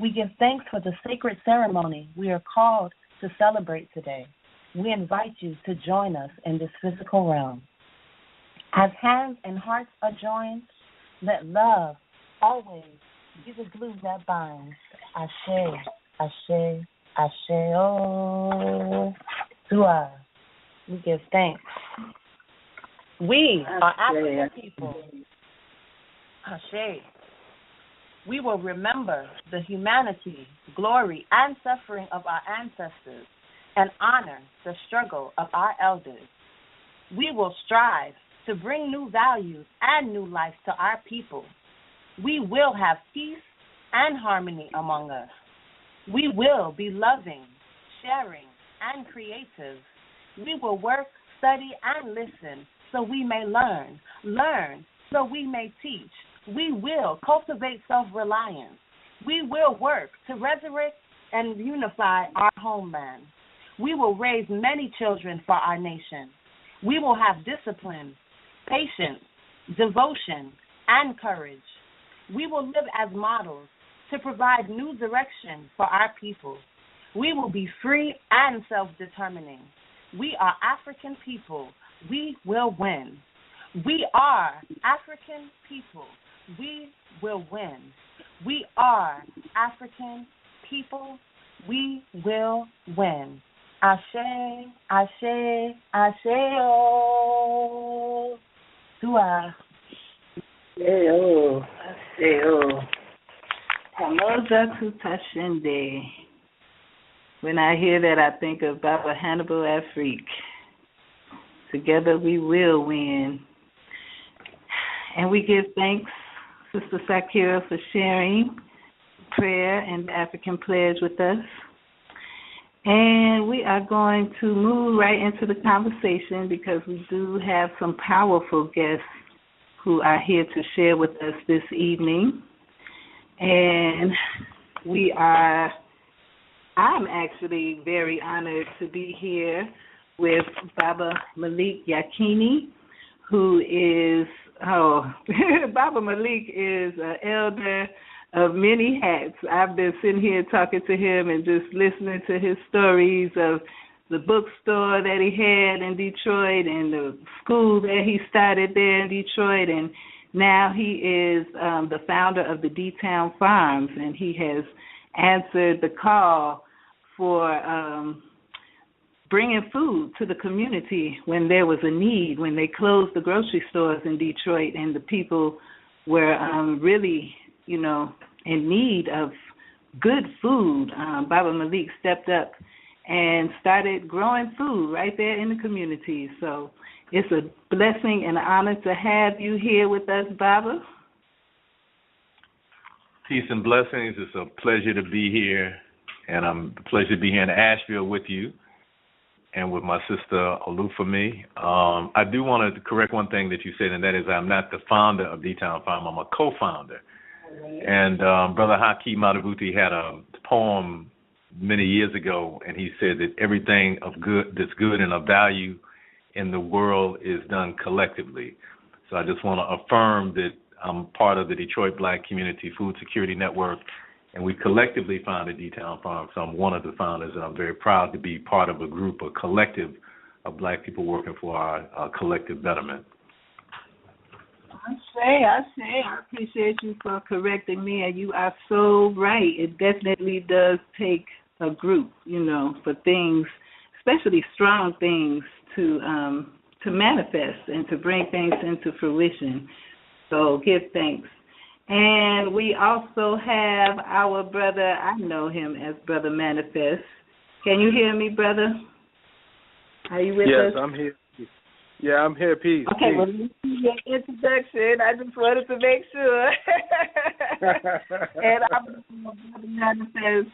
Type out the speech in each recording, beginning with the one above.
We give thanks for the sacred ceremony we are called to celebrate today. We invite you to join us in this physical realm. As hands and hearts are joined, let love always be the glue that binds. Ashe, Ashe, Ashe, oh, Dua. We give thanks. We are African people. Ashe. We will remember the humanity, glory, and suffering of our ancestors and honor the struggle of our elders. We will strive to bring new values and new life to our people. We will have peace and harmony among us. We will be loving, sharing, and creative. We will work, study, and listen so we may learn so we may teach. We will cultivate self-reliance. We will work to resurrect and unify our homeland. We will raise many children for our nation. We will have discipline, patience, devotion, and courage. We will live as models to provide new direction for our people. We will be free and self-determining. We are African people. We will win. We are African people. We will win. We are African people. We will win. Ashe, Ashe, Ashe, oh. Dua. Ashe, oh. Ashe, oh. Pamoja Tutashende. When I hear that, I think of Baba Hannibal Afrique. Together we will win. And we give thanks, Sister Sakira, for sharing prayer and the African pledge with us. And we are going to move right into the conversation because we do have some powerful guests who are here to share with us this evening. And I'm actually very honored to be here with Baba Malik Yakini, who is, Baba Malik is an elder of many hats. I've been sitting here talking to him and just listening to his stories of the bookstore that he had in Detroit and the school that he started there in Detroit, and now he is the founder of the D-Town Farms, and he has answered the call for bringing food to the community when there was a need, when they closed the grocery stores in Detroit and the people were really, in need of good food. Baba Malik stepped up and started growing food right there in the community. So it's a blessing and an honor to have you here with us, Baba. Peace and blessings. It's a pleasure to be here, and I'm pleasure to be here in Asheville with you and with my sister Olufemi. I do want to correct one thing that you said, and that is I'm not the founder of D-Town Farm. I'm a co-founder. And Brother Hakeem Madabuti had a poem many years ago, and he said that everything of good that's good and of value in the world is done collectively. So I just want to affirm that I'm part of the Detroit Black Community Food Security Network, and we collectively founded D-Town Farm. So I'm one of the founders, and I'm very proud to be part of a group, a collective of black people working for our collective betterment. I appreciate you for correcting me, and you are so right. It definitely does take a group, for things, especially strong things, to manifest and to bring things into fruition. So give thanks. And we also have our brother, I know him as Brother Manifest. Can you hear me, brother? Are you with us? Yes, I'm here. Yeah, I'm here. Peace. Okay, peace. well, this is your introduction. I just wanted to make sure. And I've been Brother Manifest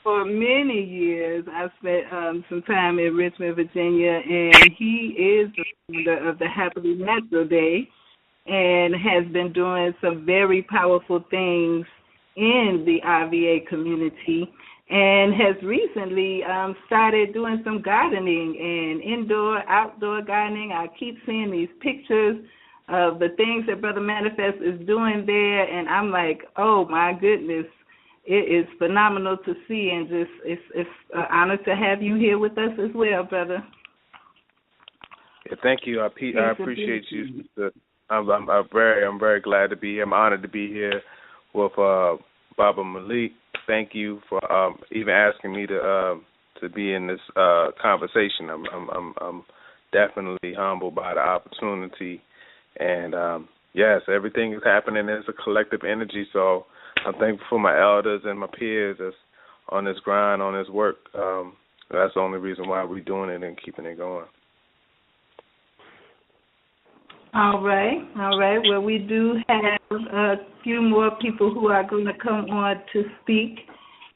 for many years. I spent some time in Richmond, Virginia, and he is the founder of the Happily Natural Day and has been doing some very powerful things in the RVA community, and has recently started doing some gardening and indoor, outdoor gardening. I keep seeing these pictures of the things that Brother Manifest is doing there, and I'm like, oh, my goodness, it is phenomenal to see, and just it's an honor to have you here with us as well, brother. Yeah, thank you. I appreciate you, sister. I'm very glad to be here. I'm honored to be here with Baba Malik. Thank you for even asking me to be in this conversation. I'm definitely humbled by the opportunity, and yes, everything is happening as a collective energy. So I'm thankful for my elders and my peers that's on this grind, on this work. That's the only reason why we're doing it and keeping it going. All right. Well, we do have a few more people who are going to come on to speak,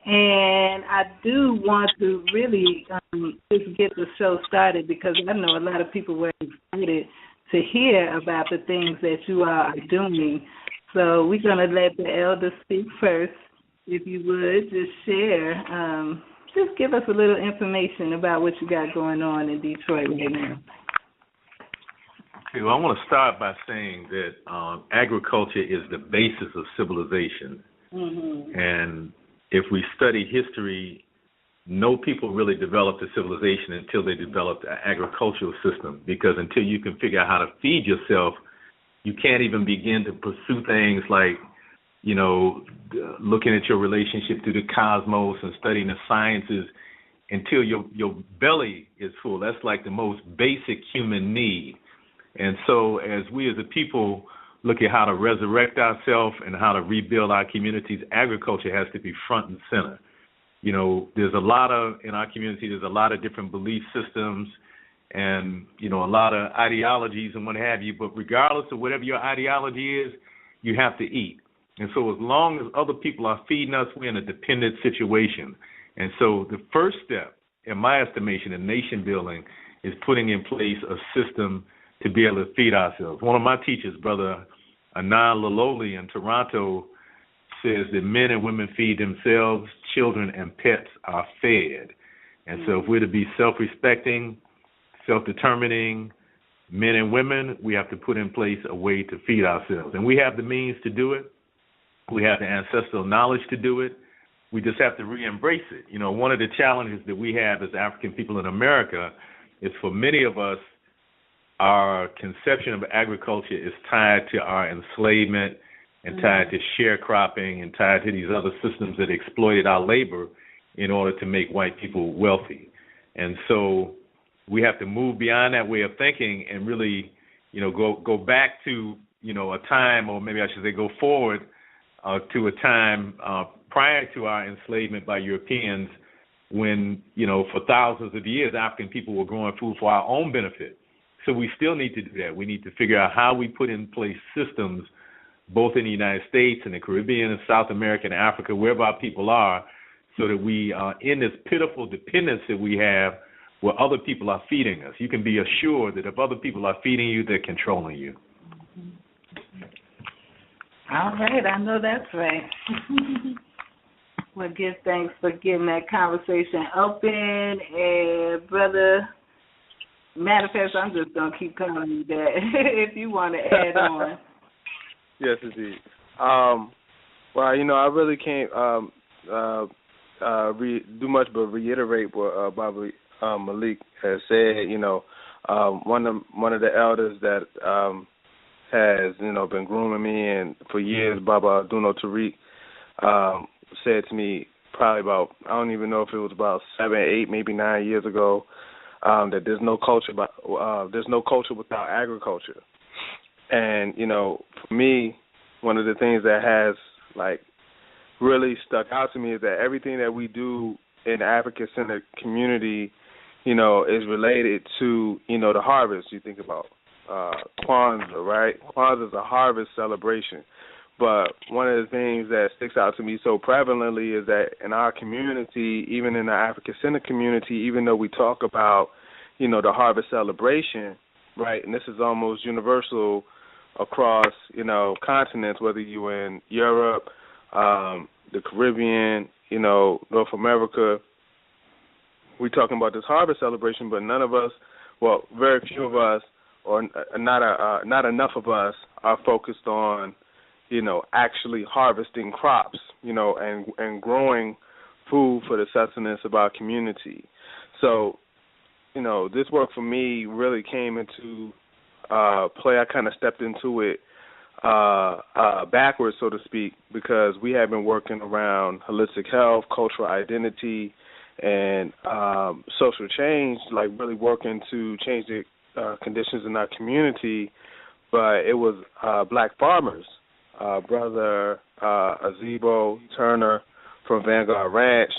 and I do want to really just get the show started because I know a lot of people were excited to hear about the things that you are doing. So we're going to let the elders speak first. If you would, just share, just give us a little information about what you got going on in Detroit right now. Okay, well, I want to start by saying that agriculture is the basis of civilization. Mm-hmm. And if we study history, no people really developed a civilization until they developed an agricultural system, because until you can figure out how to feed yourself, you can't even begin to pursue things like, you know, looking at your relationship to the cosmos and studying the sciences until your belly is full. That's like the most basic human need. And so as we as a people look at how to resurrect ourselves and how to rebuild our communities, agriculture has to be front and center. You know, in our community, there's a lot of different belief systems and, you know, a lot of ideologies and what have you. But regardless of whatever your ideology is, you have to eat. And so as long as other people are feeding us, we're in a dependent situation. And so the first step, in my estimation, in nation building is putting in place a system to be able to feed ourselves. One of my teachers, Brother Anand Laloli in Toronto, says that men and women feed themselves, children and pets are fed. And so if we're to be self-respecting, self-determining men and women, we have to put in place a way to feed ourselves. And we have the means to do it. We have the ancestral knowledge to do it. We just have to re-embrace it. You know, one of the challenges that we have as African people in America is for many of us, our conception of agriculture is tied to our enslavement and tied to sharecropping and tied to these other systems that exploited our labor in order to make white people wealthy. And so we have to move beyond that way of thinking and really, you know, go back to, you know, a time, or maybe I should say go forward to a time prior to our enslavement by Europeans when, you know, for thousands of years, African people were growing food for our own benefit. So we still need to do that. We need to figure out how we put in place systems both in the United States and the Caribbean and South America and Africa, wherever our people are, so that we are in this pitiful dependence that we have where other people are feeding us. You can be assured that if other people are feeding you, they're controlling you. All right, I know that's right. Well, give thanks for getting that conversation open. And, Brother, matter of fact, I'm just going to keep calling you that if you want to add on. Yes, indeed. Well, you know, I really can't do much but reiterate what Baba Malik has said. You know, one of the elders that has, you know, been grooming me and for years, Baba Duno Tariq, said to me probably about, I don't even know if it was about 7, 8, maybe 9 years ago, that there's no culture without agriculture. And, you know, for me, one of the things that has, like, really stuck out to me is that everything that we do in the African-centered community, you know, is related to, you know, the harvest. You think about Kwanzaa, right? Kwanzaa is a harvest celebration. But one of the things that sticks out to me so prevalently is that in our community, even in the African-centered community, even though we talk about, you know, the harvest celebration, right, and this is almost universal across, you know, continents, whether you're in Europe, the Caribbean, you know, North America, we're talking about this harvest celebration, but none of us, well, very few of us, or not enough of us are focused on, actually harvesting crops, and growing food for the sustenance of our community. So, this work for me really came into play. I kind of stepped into it backwards, so to speak, because we have been working around holistic health, cultural identity, and social change, like really working to change the conditions in our community. But it was black farmers, Brother Azebo Turner from Vanguard Ranch,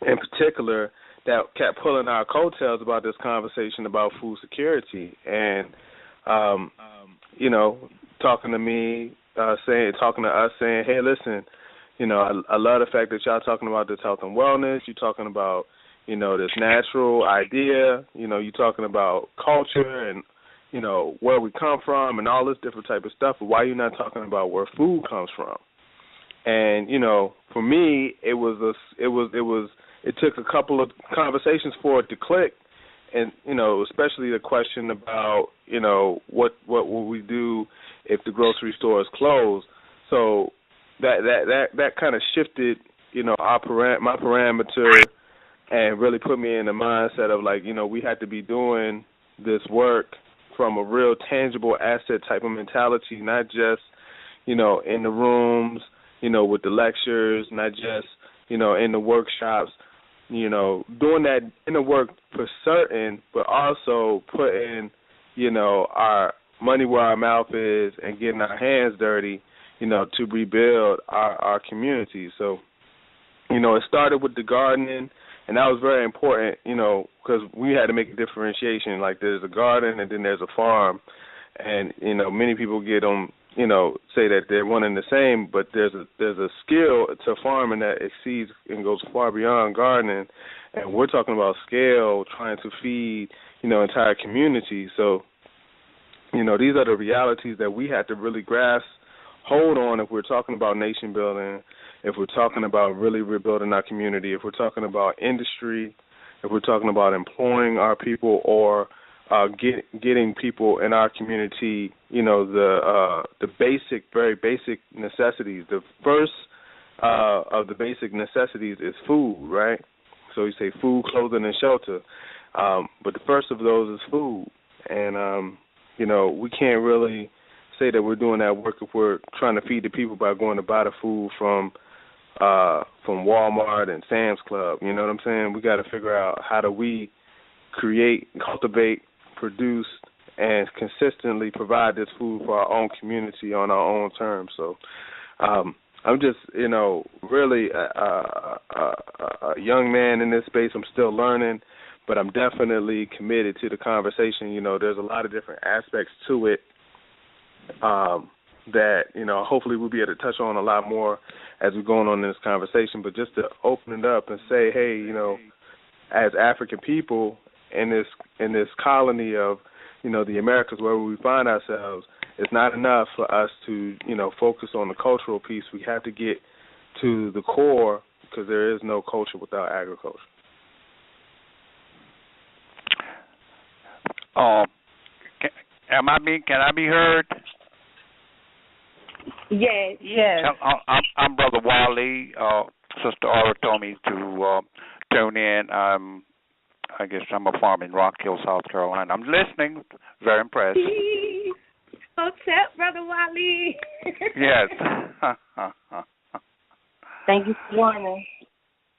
in particular, that kept pulling our coattails about this conversation about food security, and talking to me, talking to us, saying, "Hey, listen, I love the fact that y'all talking about this health and wellness. You're talking about, this natural idea. You're talking about culture and, where we come from and all this different type of stuff. But why you not talking about where food comes from?" And for me, it took a couple of conversations for it to click, and especially the question about what will we do if the grocery store is closed. So that kind of shifted my parameter and really put me in the mindset of we had to be doing this work from a real tangible asset type of mentality, not just in the rooms, with the lectures, not just in the workshops, doing that inner work for certain, but also putting our money where our mouth is and getting our hands dirty, to rebuild our community. So, it started with the gardening, and that was very important, because we had to make a differentiation. Like, there's a garden and then there's a farm, and many people get on, say that they're one and the same, but there's a skill to farming that exceeds and goes far beyond gardening, and we're talking about scale, trying to feed entire communities. So, these are the realities that we have to really grasp hold on if we're talking about nation building, if we're talking about really rebuilding our community, if we're talking about industry, if we're talking about employing our people, or getting people in our community, the basic, very basic necessities. The first of the basic necessities is food, right? So you say food, clothing, and shelter. But the first of those is food. And, we can't really say that we're doing that work if we're trying to feed the people by going to buy the food from Walmart and Sam's Club. You know what I'm saying? We got to figure out how do we create, cultivate, produce, and consistently provide this food for our own community on our own terms. So I'm just, really a young man in this space. I'm still learning, but I'm definitely committed to the conversation. There's a lot of different aspects to it that, hopefully we'll be able to touch on a lot more as we're going on in this conversation. But just to open it up and say, hey, as African people in this colony of, the Americas where we find ourselves, it's not enough for us to, focus on the cultural piece. We have to get to the core, because there is no culture without agriculture. Can I be heard? Yes. Yes. I'm Brother Wally. Sister Aura told me to tune in. I guess I'm a farm in Rock Hill, South Carolina. I'm listening. Very impressed. Hotel, Brother Wally. Yes. Thank you for warning.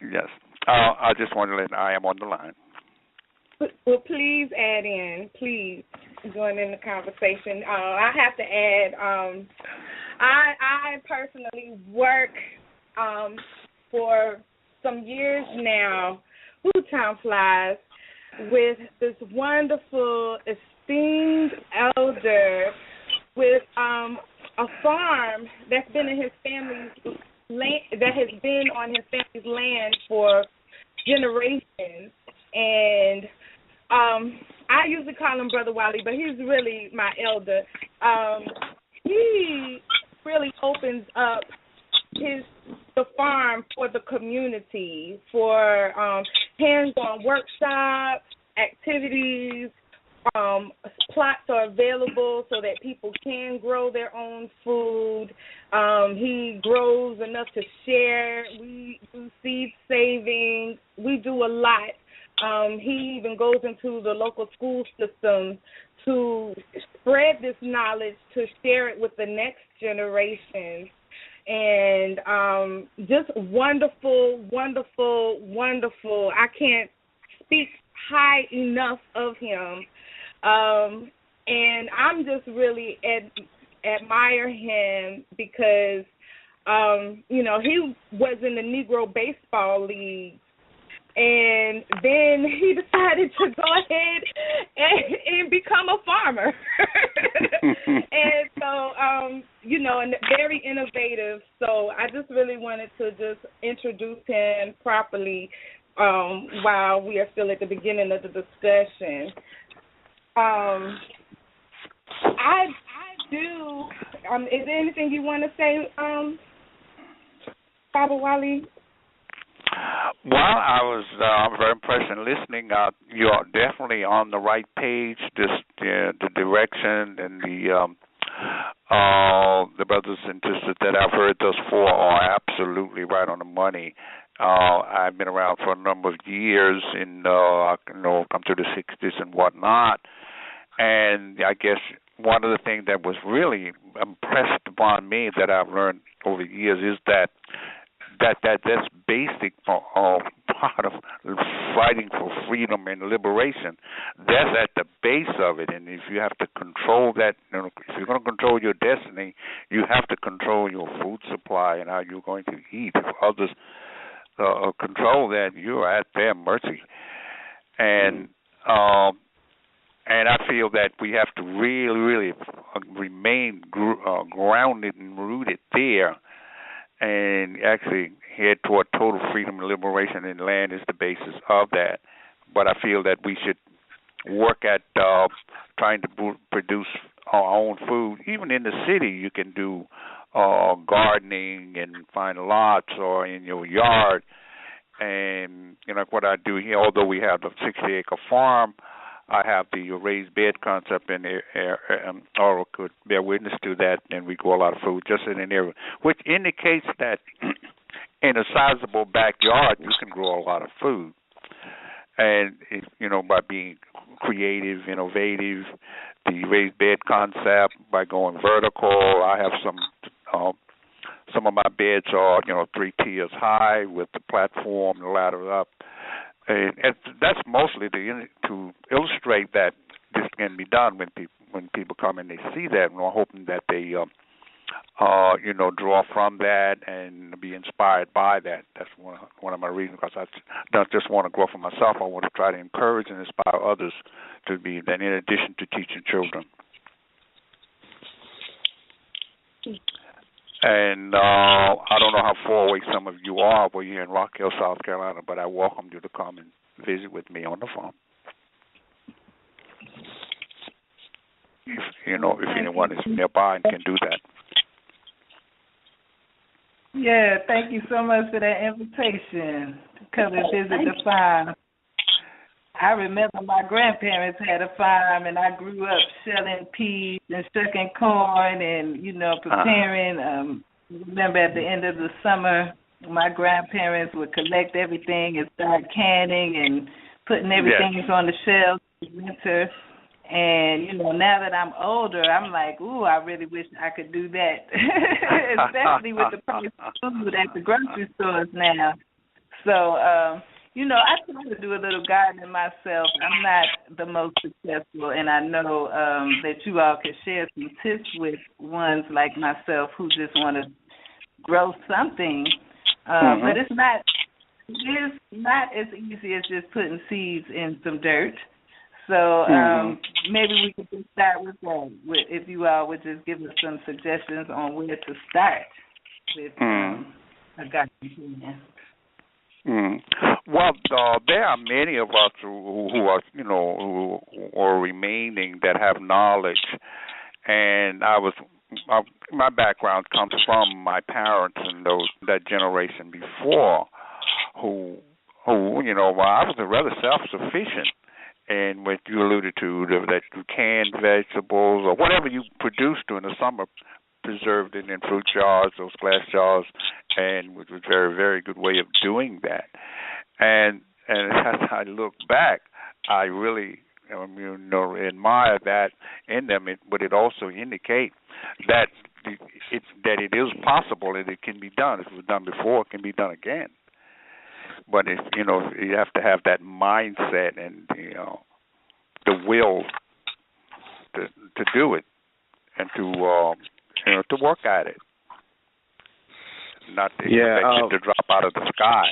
Yes. I just wanted to let I am on the line. Well, please add in. Please join in the conversation. I have to add, I personally work for some years now, time flies, with this wonderful, esteemed elder with a farm that's been in his family's land, that has been on his family's land for generations. And I usually call him Brother Wally, but he's really my elder. He really opens up the farm for the community, for hands-on workshops, activities, plots are available so that people can grow their own food. He grows enough to share. We do seed saving. We do a lot. He even goes into the local school system to spread this knowledge, to share it with the next generation. And just wonderful, wonderful, wonderful. I can't speak high enough of him. And I'm just really admire him because, he was in the Negro Baseball League. And then he decided to go ahead and become a farmer. And so, and very innovative. So I just really wanted to just introduce him properly while we are still at the beginning of the discussion. I do. Is there anything you want to say, Baba Wali? Well, I was very impressed in listening. You are definitely on the right page. The direction and the brothers and sisters that I've heard thus far are absolutely right on the money. I've been around for a number of years, and come to the 60s and whatnot. And I guess one of the things that was really impressed upon me that I've learned over the years is that's basic part of fighting for freedom and liberation. That's at the base of it, and if you have to control that, if you're going to control your destiny, you have to control your food supply and how you're going to eat. If others control that, you're at their mercy. And I feel that we have to really, really remain grounded and rooted there, and actually head toward total freedom and liberation, and land is the basis of that. But I feel that we should work at trying to produce our own food. Even in the city, you can do gardening and find lots or in your yard. And, like what I do here, although we have a 60-acre farm, I have the raised bed concept, and Aura could bear witness to that, and we grow a lot of food just in an area, which indicates that in a sizable backyard, you can grow a lot of food. And, by being creative, innovative, the raised bed concept, by going vertical, I have some of my beds are, 3 tiers high with the platform, the ladder up. And that's mostly to illustrate that this can be done when people come and they see that, and we're hoping that they draw from that and be inspired by that. That's one of my reasons, because I don't just want to grow for myself. I want to try to encourage and inspire others to be that, in addition to teaching children. And I don't know how far away some of you are, but you're in Rock Hill, South Carolina, but I welcome you to come and visit with me on the farm. If anyone is nearby and can do that. Yeah, thank you so much for that invitation to come and visit the farm. I remember my grandparents had a farm, and I grew up shelling peas and shucking corn and, preparing. Remember at the end of the summer, my grandparents would collect everything and start canning and putting everything on the shelves in the winter. And, now that I'm older, I'm like, ooh, I really wish I could do that, especially with the price of food at the grocery stores now. So, I try to do a little gardening myself. I'm not the most successful, and I know that you all can share some tips with ones like myself who just want to grow something. But it is not as easy as just putting seeds in some dirt. So maybe we could just start with that, if you all would just give us some suggestions on where to start with a garden plan. Well, there are many of us who are, who are remaining that have knowledge, and my background comes from my parents and that generation before, who I was rather self-sufficient, and what you alluded to, that you canned vegetables or whatever you produce during the summer, preserved it in fruit jars, those glass jars, and which was a very, very good way of doing that. And as I look back, I really admire that in them, but it also indicates that it is possible and it can be done. If it was done before, it can be done again. But if you have to have that mindset and the will to do it and to work at it, not to expect it to drop out of the sky.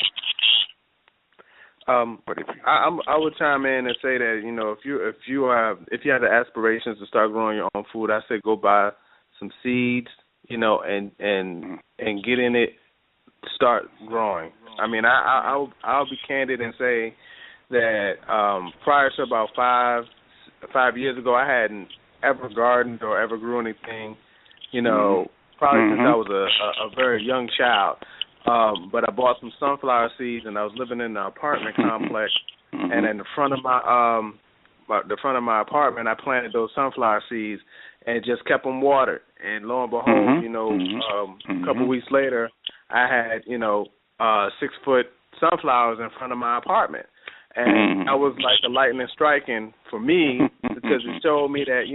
But I would chime in and say that if you have the aspirations to start growing your own food, I say go buy some seeds, and get in it, start growing. I mean, I'll be candid and say that prior to about five years ago, I hadn't ever gardened or ever grew anything, probably since I was a very young child. But I bought some sunflower seeds, and I was living in an apartment complex, and in the front of my apartment, I planted those sunflower seeds and just kept them watered. And lo and behold, a couple of weeks later, I had 6-foot sunflowers in front of my apartment, and that was like the lightning striking for me because it showed me that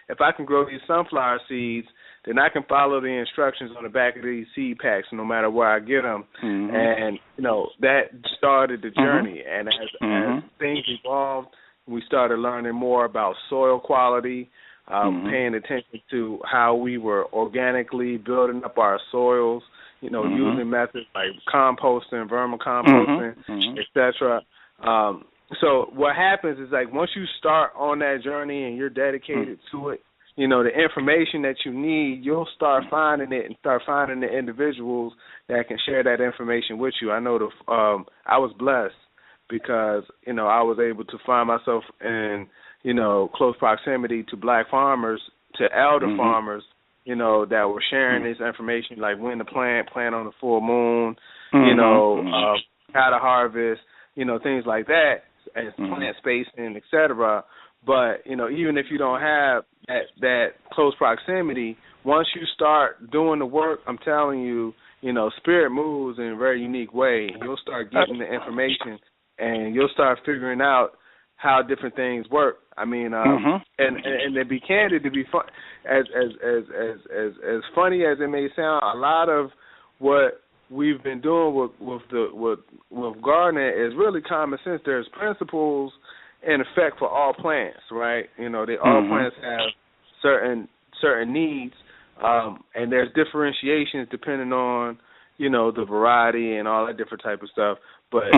if I can grow these sunflower seeds, then I can follow the instructions on the back of these seed packs no matter where I get them. And, that started the journey. And as things evolved, we started learning more about soil quality, paying attention to how we were organically building up our soils, using methods like composting, vermicomposting, etc. So what happens is once you start on that journey and you're dedicated to it, the information that you need, you'll start finding it and start finding the individuals that can share that information with you. I know I was blessed because, I was able to find myself in, close proximity to black farmers, to elder farmers, that were sharing this information, like when to plant on the full moon, how to harvest, things like that, and plant spacing, et cetera. But, even if you don't have that close proximity, once you start doing the work, I'm telling you, spirit moves in a very unique way. You'll start getting the information, and you'll start figuring out how different things work. I mean, and to be candid, to be fun, as funny as it may sound, a lot of what we've been doing with gardening is really common sense. There's principles in effect for all plants, right? All plants have certain needs, and there's differentiations depending on, the variety and all that different type of stuff. But,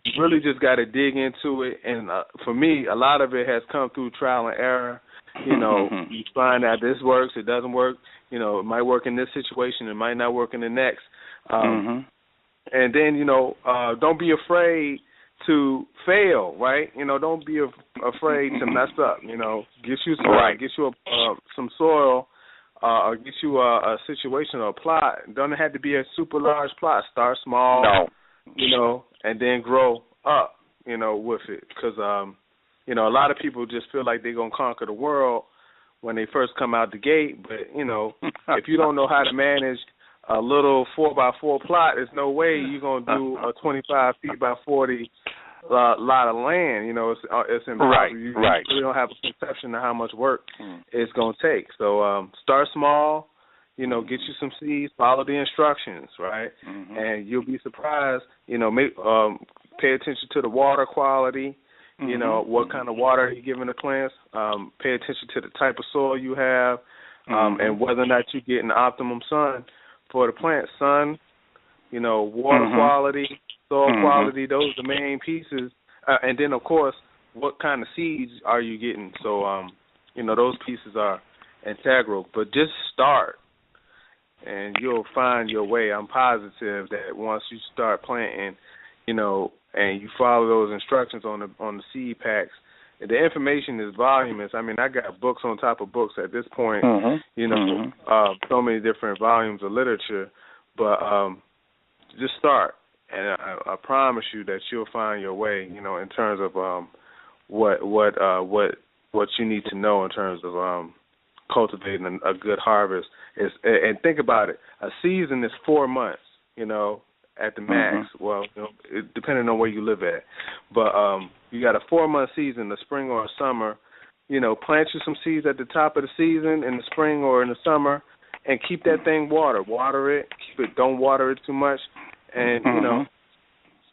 you really just got to dig into it. And for me, a lot of it has come through trial and error. You find out this works, it doesn't work. It might work in this situation, it might not work in the next. And then, don't be afraid to fail, right? Don't be afraid to mess up. Get you some soil, or get you a situation or a plot. It doesn't have to be a super large plot. Start small, and then grow up, with it. Because, a lot of people just feel like they're going to conquer the world when they first come out the gate. But, if you don't know how to manage a little 4x4 plot, there's no way you're going to do a 25 feet by 40 lot of land. It's impossible. Right. You really don't have a conception of how much work it's going to take. So start small, get you some seeds, follow the instructions, right? And you'll be surprised, pay attention to the water quality, what kind of water you're giving the plants, pay attention to the type of soil you have, and whether or not you're getting optimum sun for the plant. Sun, water quality, soil quality, those are the main pieces. And then, of course, what kind of seeds are you getting? So, those pieces are integral. But just start, and you'll find your way. I'm positive that once you start planting, and you follow those instructions on the seed packs, the information is voluminous. I mean, I got books on top of books at this point, so many different volumes of literature. But just start, and I promise you that you'll find your way, in terms of what you need to know in terms of cultivating a good harvest. And think about it, a season is 4 months, at the max. Well, depending on where you live at. But you got a 4-month season, the spring or summer. Plant you some seeds at the top of the season in the spring or in the summer, and keep that thing watered. Water it. Don't water it too much. And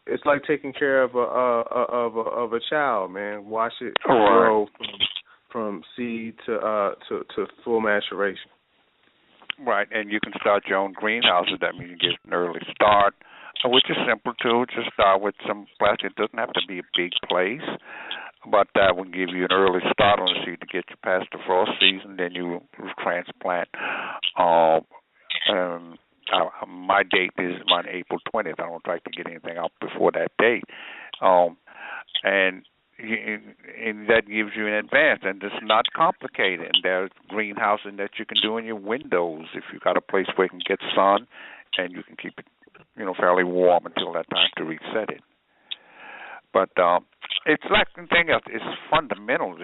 it's like taking care of a child, man. Watch it grow from seed to full maturation. Right, and you can start your own greenhouses. That means you get an early start, which is simple too. Just start with some plastic. It doesn't have to be a big place, but that will give you an early start on the seed to get you past the frost season. Then you transplant. My date is on April 20th. I don't like to get anything out before that date, and that gives you an advance, and it's not complicated. And there's greenhousing that you can do in your windows if you've got a place where you can get sun, and you can keep it, fairly warm until that time to reset it. But it's like the thing else. It's fundamentals,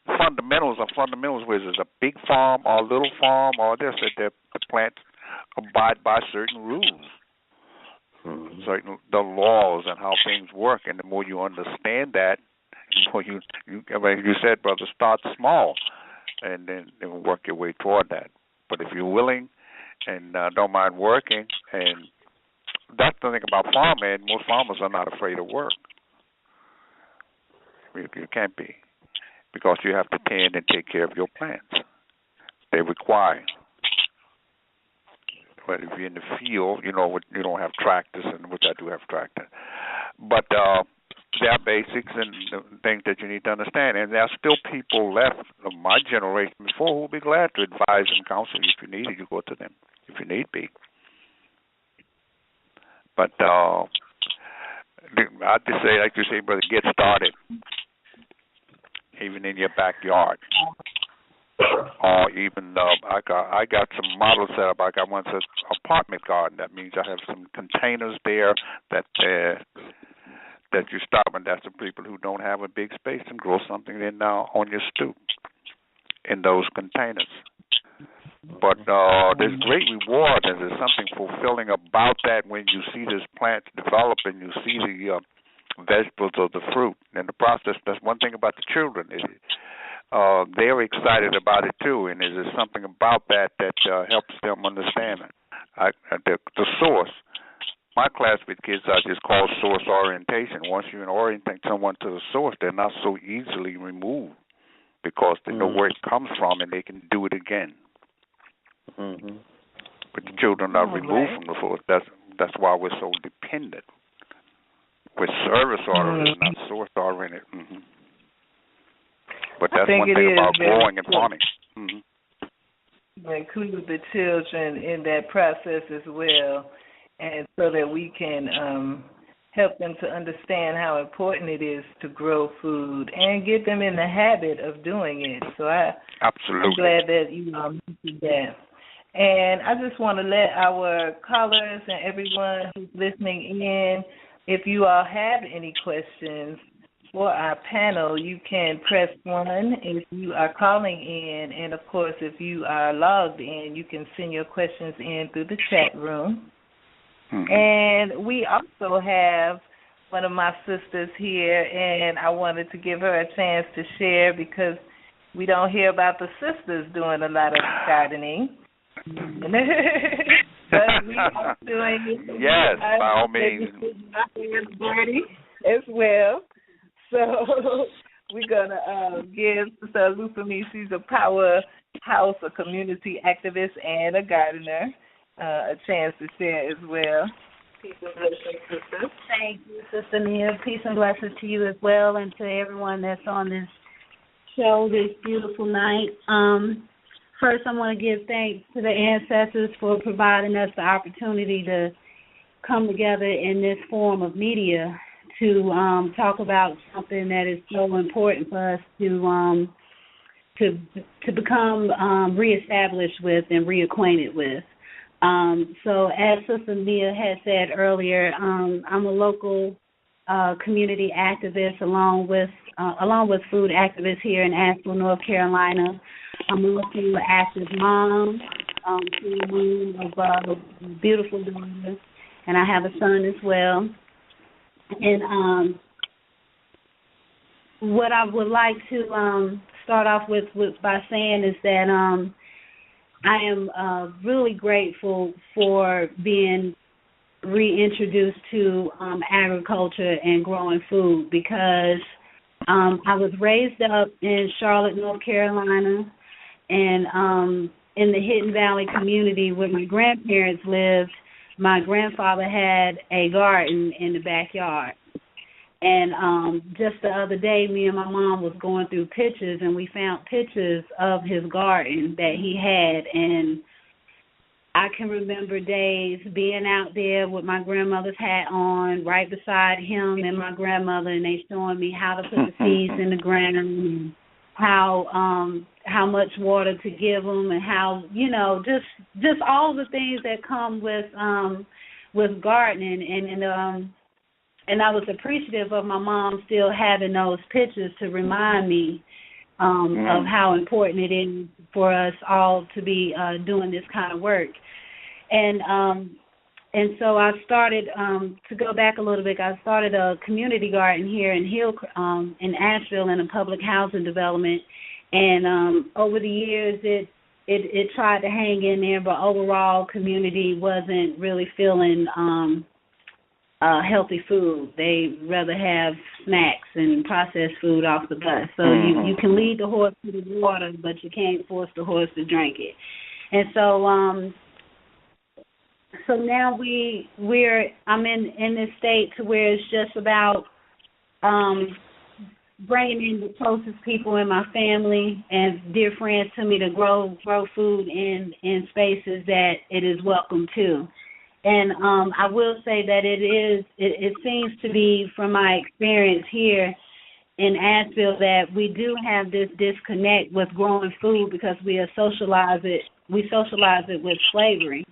fundamentals are fundamentals. Whether it's a big farm or a little farm, or this, that the plants abide by certain rules. Certain the laws and how things work, and the more you understand that, the more you said, brother, start small, and then work your way toward that. But if you're willing and don't mind working, and that's the thing about farming, most farmers are not afraid of work. You can't be, because you have to tend and take care of your plants. They require. But if you're in the field, you don't have tractors, and which I do have tractors. But there are basics and things that you need to understand. And there are still people left of my generation before who will be glad to advise and counsel you. If you need it, you go to them, if you need be. But I just say, like you say, brother, get started, even in your backyard. Or even I got some models set up. I got one that says apartment garden. That means I have some containers there that you stop, and that's the people who don't have a big space, and grow something in on your stoop in those containers. But there's great reward, and there's something fulfilling about that when you see this plant develop and you see the vegetables or the fruit. In the process, that's one thing about the children. They're excited about it too, and there's something about that helps them understand the source. My class with kids are just called source orientation. Once you orientate someone to the source, they're not so easily removed because they know where it comes from and they can do it again. But the children are removed from the source. That's why we're so dependent. We're service oriented, not source oriented. But that's one thing about growing and farming. Include the children in that process as well, and so that we can help them to understand how important it is to grow food and get them in the habit of doing it. So I'm glad that you mentioned that. And I just want to let our callers and everyone who's listening in, if you all have any questions for our panel, you can press 1 if you are calling in. And, of course, if you are logged in, you can send your questions in through the chat room. And we also have one of my sisters here, and I wanted to give her a chance to share because we don't hear about the sisters doing a lot of gardening. But we are doing it. Yes, by all means. As well. So we're going to give Sister Olufemi, she's a powerhouse, a community activist, and a gardener, a chance to share as well. Peace and blessings, sister. Thank you, Sister Nia. Peace and blessings to you as well, and to everyone that's on this show this beautiful night. First, I want to give thanks to the ancestors for providing us the opportunity to come together in this form of media to talk about something that is so important for us to become reestablished with and reacquainted with. So as Sister Mia had said earlier, I'm a local community activist along with food activists here in Asheville, North Carolina. I'm also an active mom, of a beautiful daughter, and I have a son as well. And what I would like to start off with by saying is that I am really grateful for being reintroduced to agriculture and growing food, because I was raised up in Charlotte, North Carolina, and in the Hidden Valley community where my grandparents lived. My grandfather had a garden in the backyard. And just the other day, me and my mom was going through pictures, and we found pictures of his garden that he had. And I can remember days being out there with my grandmother's hat on, right beside him and my grandmother, and they showing me how to put the seeds in the ground and how much water to give them, and how, just all the things that come with gardening. And I was appreciative of my mom still having those pictures to remind me of how important it is for us all to be doing this kind of work. And so I started, to go back a little bit, I started a community garden here in in Asheville, in a public housing development. And over the years, it tried to hang in there, but overall, community wasn't really feeling healthy food. They rather have snacks and processed food off the bus. So you can lead the horse to the water, but you can't force the horse to drink it. And so so now I'm in this state to where it's just about bringing in the closest people in my family and dear friends to me to grow food in spaces that it is welcome to. And I will say that it seems to be, from my experience here in Asheville, that we do have this disconnect with growing food, because we socialize it with slavery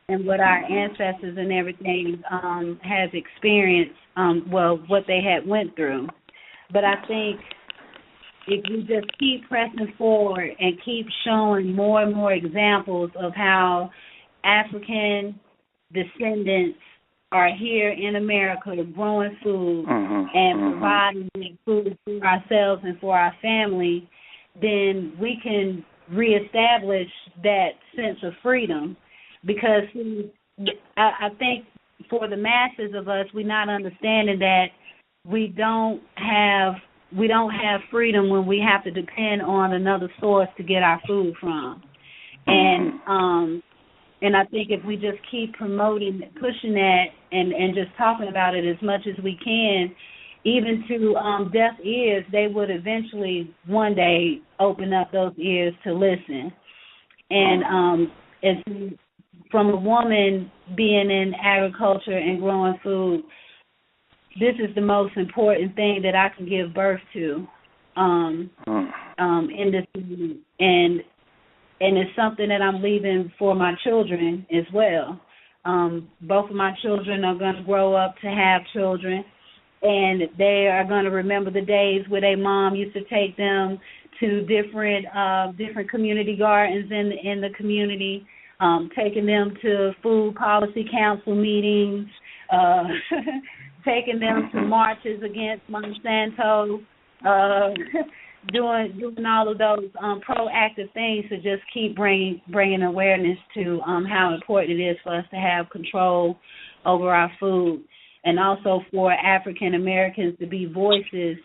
and what our ancestors and everything has experienced, what they had went through. But I think if we just keep pressing forward and keep showing more and more examples of how African descendants are here in America growing food and providing food for ourselves and for our family, then we can reestablish that sense of freedom. Because I think for the masses of us, we're not understanding that we don't have freedom when we have to depend on another source to get our food from. And I think if we just keep pushing that and just talking about it as much as we can, even to deaf ears, they would eventually one day open up those ears to listen. And from a woman being in agriculture and growing food, this is the most important thing that I can give birth to in this movement. And it's something that I'm leaving for my children as well. Both of my children are going to grow up to have children, and they are going to remember the days where their mom used to take them to different community gardens in the community, taking them to food policy council meetings, taking them to marches against Monsanto, doing all of those proactive things to just keep bringing awareness to how important it is for us to have control over our food, and also for African Americans to be voices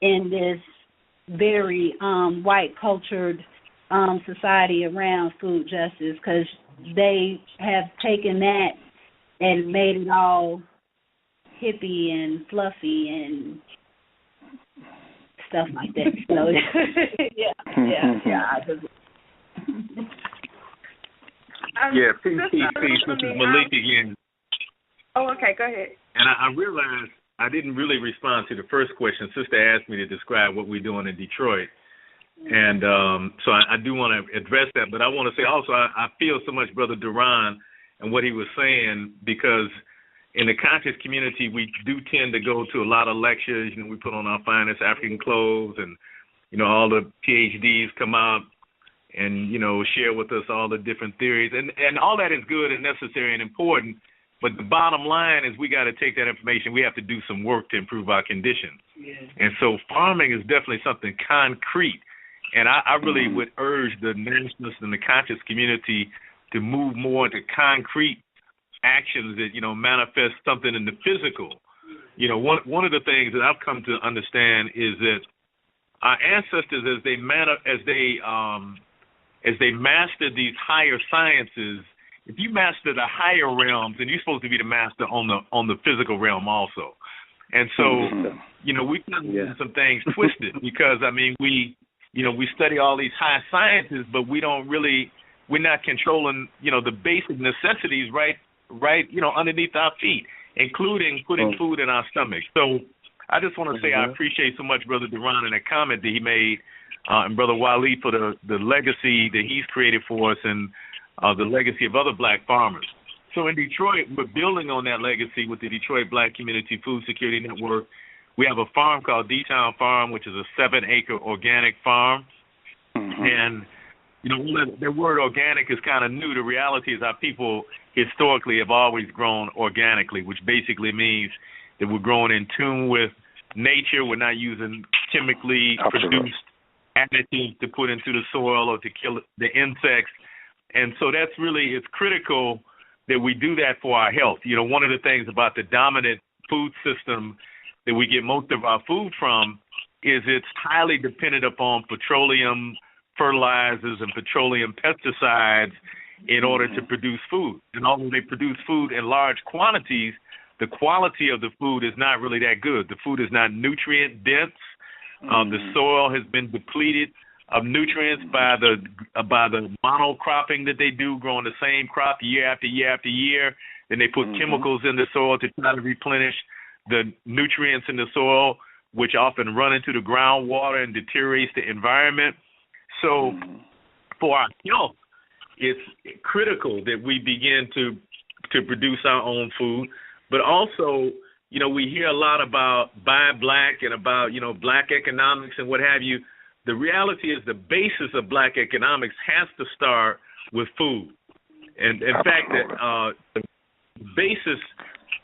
in this very white cultured society around food justice, because they have taken that and made it all hippie and fluffy and stuff like that. So peace. This is Malik again. Oh, okay, go ahead. And I realized I didn't really respond to the first question. Sister asked me to describe what we're doing in Detroit. And so I do want to address that, but I want to say also I feel so much Brother Duran and what he was saying, because in the conscious community, we do tend to go to a lot of lectures. You know, we put on our finest African clothes, and you know, all the PhDs come out and you know, share with us all the different theories, and all that is good and necessary and important. But the bottom line is we got to take that information. We have to do some work to improve our conditions. Yeah. And so farming is definitely something concrete. And I really would urge the nationalists and the conscious community to move more into concrete actions that, you know, manifest something in the physical. You know, one of the things that I've come to understand is that our ancestors, as they mastered these higher sciences, if you master the higher realms, then you're supposed to be the master on the physical realm also. And so, you know, we've done some things twisted because, I mean, we study all these high sciences, but we're not controlling, you know, the basic necessities right, you know, underneath our feet, including putting food in our stomachs. So I just want to say I appreciate so much Brother Duran and that comment that he made, and Brother Waleed for the legacy that he's created for us and the legacy of other black farmers. So in Detroit, we're building on that legacy with the Detroit Black Community Food Security Network. We have a farm called D-Town Farm, which is a 7-acre organic farm. And, you know, the word organic is kind of new. The reality is our people historically have always grown organically, which basically means that we're growing in tune with nature. We're not using chemically produced additives to put into the soil or to kill the insects. And so that's really, it's critical that we do that for our health. You know, one of the things about the dominant food system that we get most of our food from is it's highly dependent upon petroleum fertilizers and petroleum pesticides in order to produce food. And although they produce food in large quantities, the quality of the food is not really that good. The food is not nutrient dense. The soil has been depleted of nutrients by the monocropping that they do, growing the same crop year after year after year. Then they put chemicals in the soil to try to replenish the nutrients in the soil, which often run into the groundwater and deteriorates the environment. So for our health, it's critical that we begin to produce our own food. But also, you know, we hear a lot about buy black and about, you know, black economics and what have you. The reality is the basis of black economics has to start with food. And in fact, the basis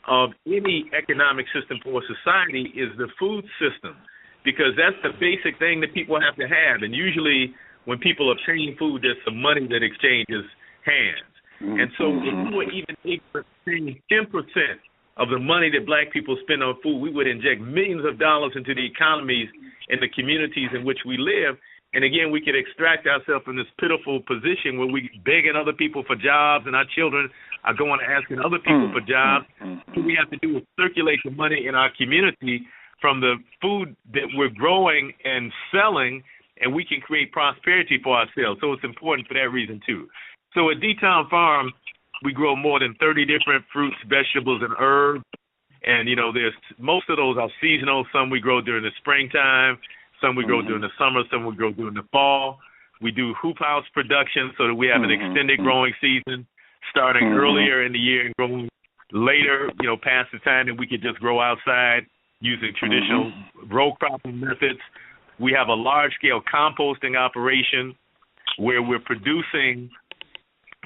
of any economic system for a society is the food system, because that's the basic thing that people have to have. And usually when people obtain food, there's some money that exchanges hands. And so if we were even able to exchange 10% of the money that black people spend on food, we would inject millions of dollars into the economies in the communities in which we live. And again, we could extract ourselves from this pitiful position where we begging other people for jobs and our children are going and asking other people for jobs. What we have to do is circulate the money in our community from the food that we're growing and selling, and we can create prosperity for ourselves. So it's important for that reason too. So at D-Town Farm, we grow more than 30 different fruits, vegetables, and herbs. And, you know, there's most of those are seasonal. Some we grow during the springtime. Some we grow during the summer. Some we grow during the fall. We do hoop house production so that we have an extended growing season starting earlier in the year and growing later, you know, past the time that we could just grow outside using traditional row cropping methods. We have a large-scale composting operation where we're producing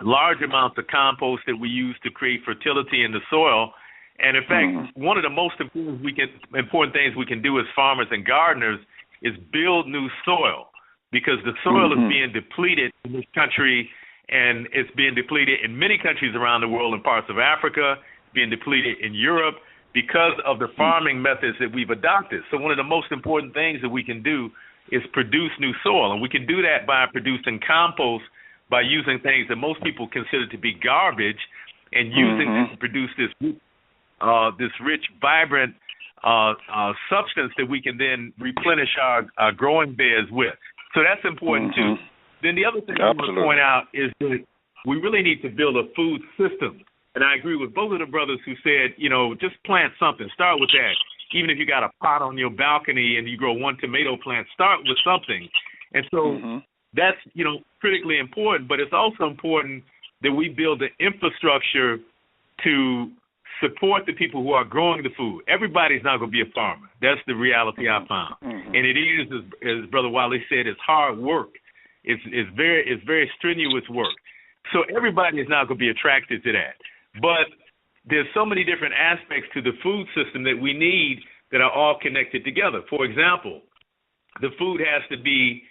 large amounts of compost that we use to create fertility in the soil. And in fact, one of the most important things we can do as farmers and gardeners is build new soil, because the soil is being depleted in this country, and it's being depleted in many countries around the world, in parts of Africa, being depleted in Europe because of the farming methods that we've adopted. So one of the most important things that we can do is produce new soil, and we can do that by producing compost, by using things that most people consider to be garbage and using it to produce this rich, vibrant substance that we can then replenish our growing beds with. So that's important too. Then the other thing I want to point out is that we really need to build a food system. And I agree with both of the brothers who said, you know, just plant something. Start with that. Even if you got a pot on your balcony and you grow one tomato plant, start with something. And so that's, you know, critically important. But it's also important that we build the infrastructure to support the people who are growing the food. Everybody's not going to be a farmer. That's the reality I found. And it is, as Brother Wally said, it's hard work. It's very strenuous work. So everybody is not going to be attracted to that. But there's so many different aspects to the food system that we need that are all connected together. For example, the food has to be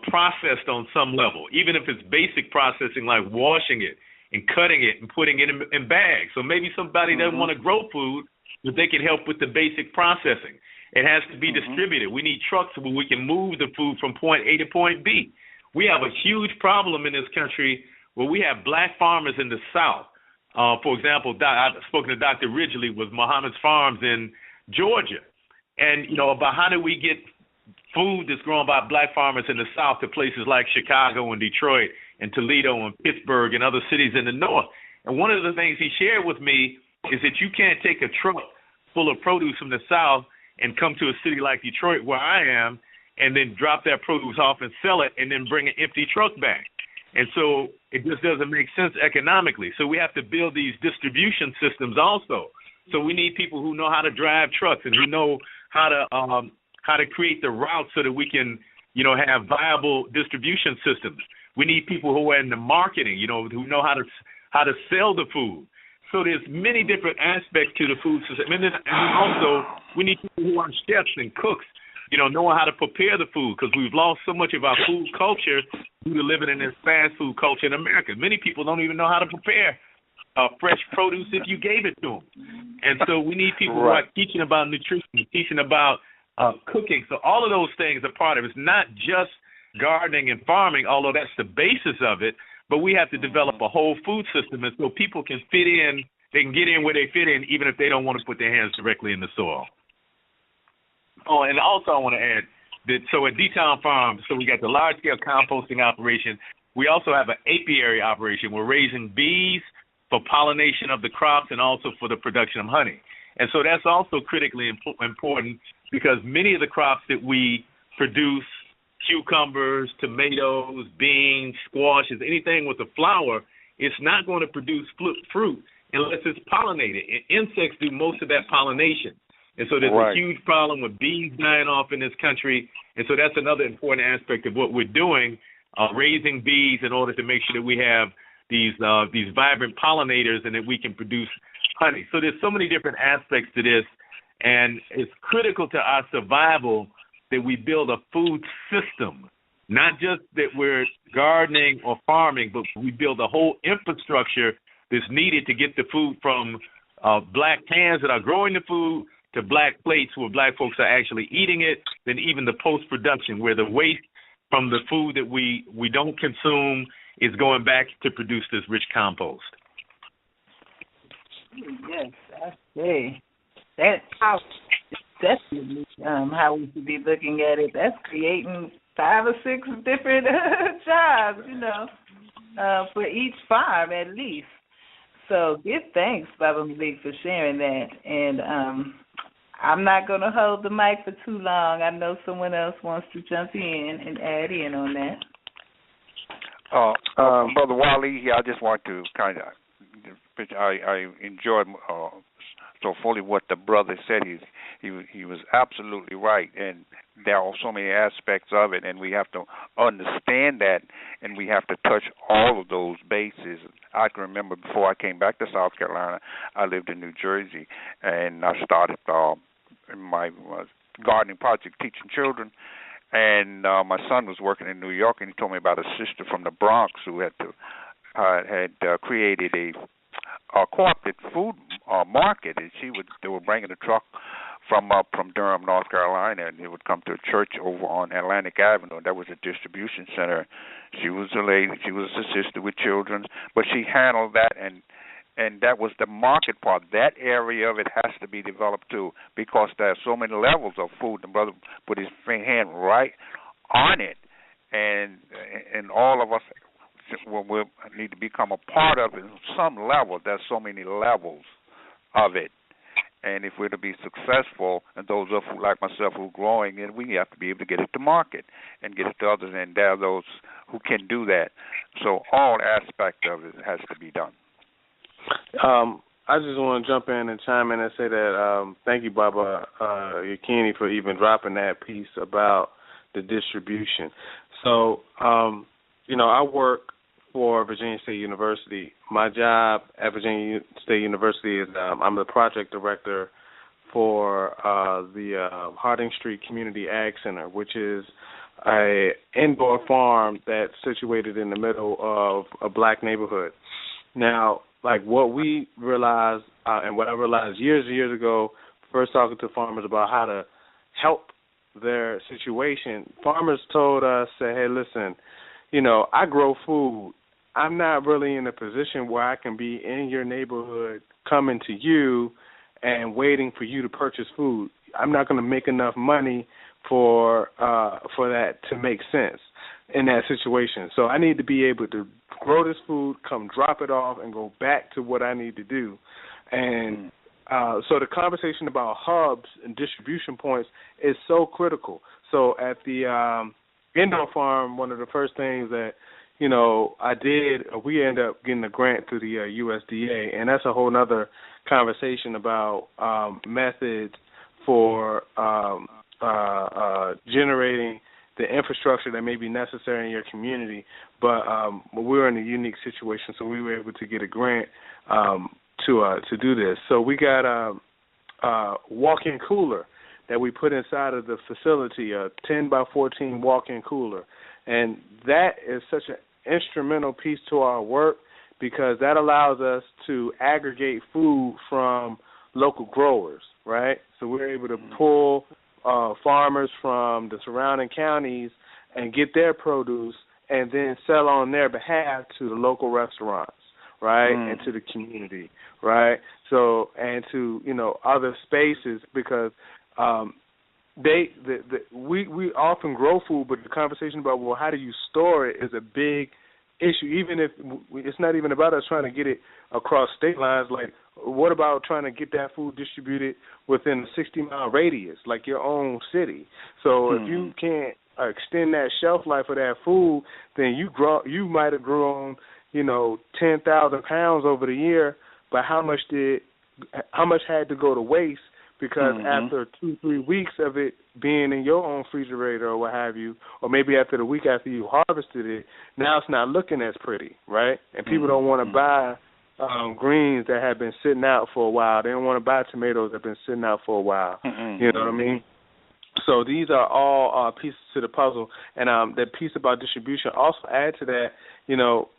processed on some level, even if it's basic processing like washing it and cutting it and putting it in bags. So maybe somebody doesn't want to grow food, but they can help with the basic processing. It has to be distributed. We need trucks where we can move the food from point A to point B. We have a huge problem in this country where we have black farmers in the South. For example, I've spoken to Dr. Ridgely with Muhammad's Farms in Georgia. And, about how do we get food that's grown by black farmers in the South to places like Chicago and Detroit and Toledo and Pittsburgh and other cities in the North. And one of the things he shared with me is that you can't take a truck full of produce from the South and come to a city like Detroit where I am and then drop that produce off and sell it and then bring an empty truck back. And so it just doesn't make sense economically. So we have to build these distribution systems also. So we need people who know how to drive trucks and who know how to create the routes so that we can, have viable distribution systems. We need people who are in the marketing, who know how to sell the food. So there's many different aspects to the food system. And then also we need people who are chefs and cooks, knowing how to prepare the food, because we've lost so much of our food culture due to living in this fast food culture in America. Many people don't even know how to prepare fresh produce if you gave it to them. And so we need people who are teaching about nutrition, teaching about cooking. So all of those things are part of it. It's not just gardening and farming, although that's the basis of it, but we have to develop a whole food system, and so people can fit in, they can get in where they fit in, even if they don't want to put their hands directly in the soil. Oh, and also I want to add that, so at D-Town Farm, so we got the large-scale composting operation. We also have an apiary operation. We're raising bees for pollination of the crops and also for the production of honey. And so that's also critically important because many of the crops that we produce, cucumbers, tomatoes, beans, squashes, anything with a flower, it's not going to produce fruit unless it's pollinated. And insects do most of that pollination. And so there's a huge problem with bees dying off in this country. And so that's another important aspect of what we're doing, raising bees in order to make sure that we have these vibrant pollinators and that we can produce honey. So there's so many different aspects to this, and it's critical to our survival that we build a food system, not just that we're gardening or farming, but we build a whole infrastructure that's needed to get the food from black hands that are growing the food to black plates where black folks are actually eating it, then even the post-production where the waste from the food that we don't consume is going back to produce this rich compost. Yes, I say. That's definitely how we should be looking at it. That's creating 5 or 6 different jobs, for each farm at least. So give thanks, Baba Malik, for sharing that. And I'm not going to hold the mic for too long. I know someone else wants to jump in and add in on that. Brother Wally, I just want to kind of, I enjoyed so fully what the brother said. He was absolutely right, and there are so many aspects of it, and we have to understand that, and we have to touch all of those bases. I can remember before I came back to South Carolina, I lived in New Jersey, and I started my gardening project teaching children. And my son was working in New York, and he told me about a sister from the Bronx who had created a co-opted food market, and they were bringing a truck from Durham, North Carolina, and it would come to a church over on Atlantic Avenue. That was a distribution center. She was a lady. She was a sister with children, but she handled that, and that was the market part. That area of it has to be developed too, because there are so many levels of food. The brother put his hand right on it, and all of us will need to become a part of it on some level. There's so many levels of it. And if we're to be successful, and those of like myself who are growing it, we have to be able to get it to market and get it to others, and there are those who can do that. So all aspect of it has to be done. I just want to jump in and chime in and say that thank you, Baba Yakini, for even dropping that piece about the distribution. So, I work for Virginia State University. My job at Virginia State University is I'm the project director for the Harding Street Community Ag Center, which is a indoor farm that's situated in the middle of a black neighborhood. Now, like what we realized and what I realized years and years ago, first talking to farmers about how to help their situation, farmers told us, say, hey, listen, I grow food. I'm not really in a position where I can be in your neighborhood coming to you and waiting for you to purchase food. I'm not going to make enough money for that to make sense in that situation. So I need to be able to grow this food, come drop it off, and go back to what I need to do. And so the conversation about hubs and distribution points is so critical. So at the indoor farm, one of the first things that I did, we ended up getting a grant through the USDA, and that's a whole other conversation about methods for generating the infrastructure that may be necessary in your community. But we were in a unique situation, so we were able to get a grant to do this. So we got a walk-in cooler that we put inside of the facility, a 10 by 14 walk-in cooler. And that is such an instrumental piece to our work because that allows us to aggregate food from local growers, right? So we're able to pull farmers from the surrounding counties and get their produce and then sell on their behalf to the local restaurants, right, and to the community, right? So, and to, other spaces because we often grow food, but the conversation about, well, how do you store it is a big issue, even if it's not even about us trying to get it across state lines. Like, what about trying to get that food distributed within a 60-mile radius, like your own city? So if you can't extend that shelf life of that food, then you might have grown, 10,000 pounds over the year, but how much had to go to waste because after 2-3 weeks of it being in your own refrigerator or what have you, or maybe after the week after you harvested it, now it's not looking as pretty, right? And people don't want to buy greens that have been sitting out for a while. They don't want to buy tomatoes that have been sitting out for a while. You know what I mean? So these are all pieces to the puzzle. And that piece about distribution also add to that,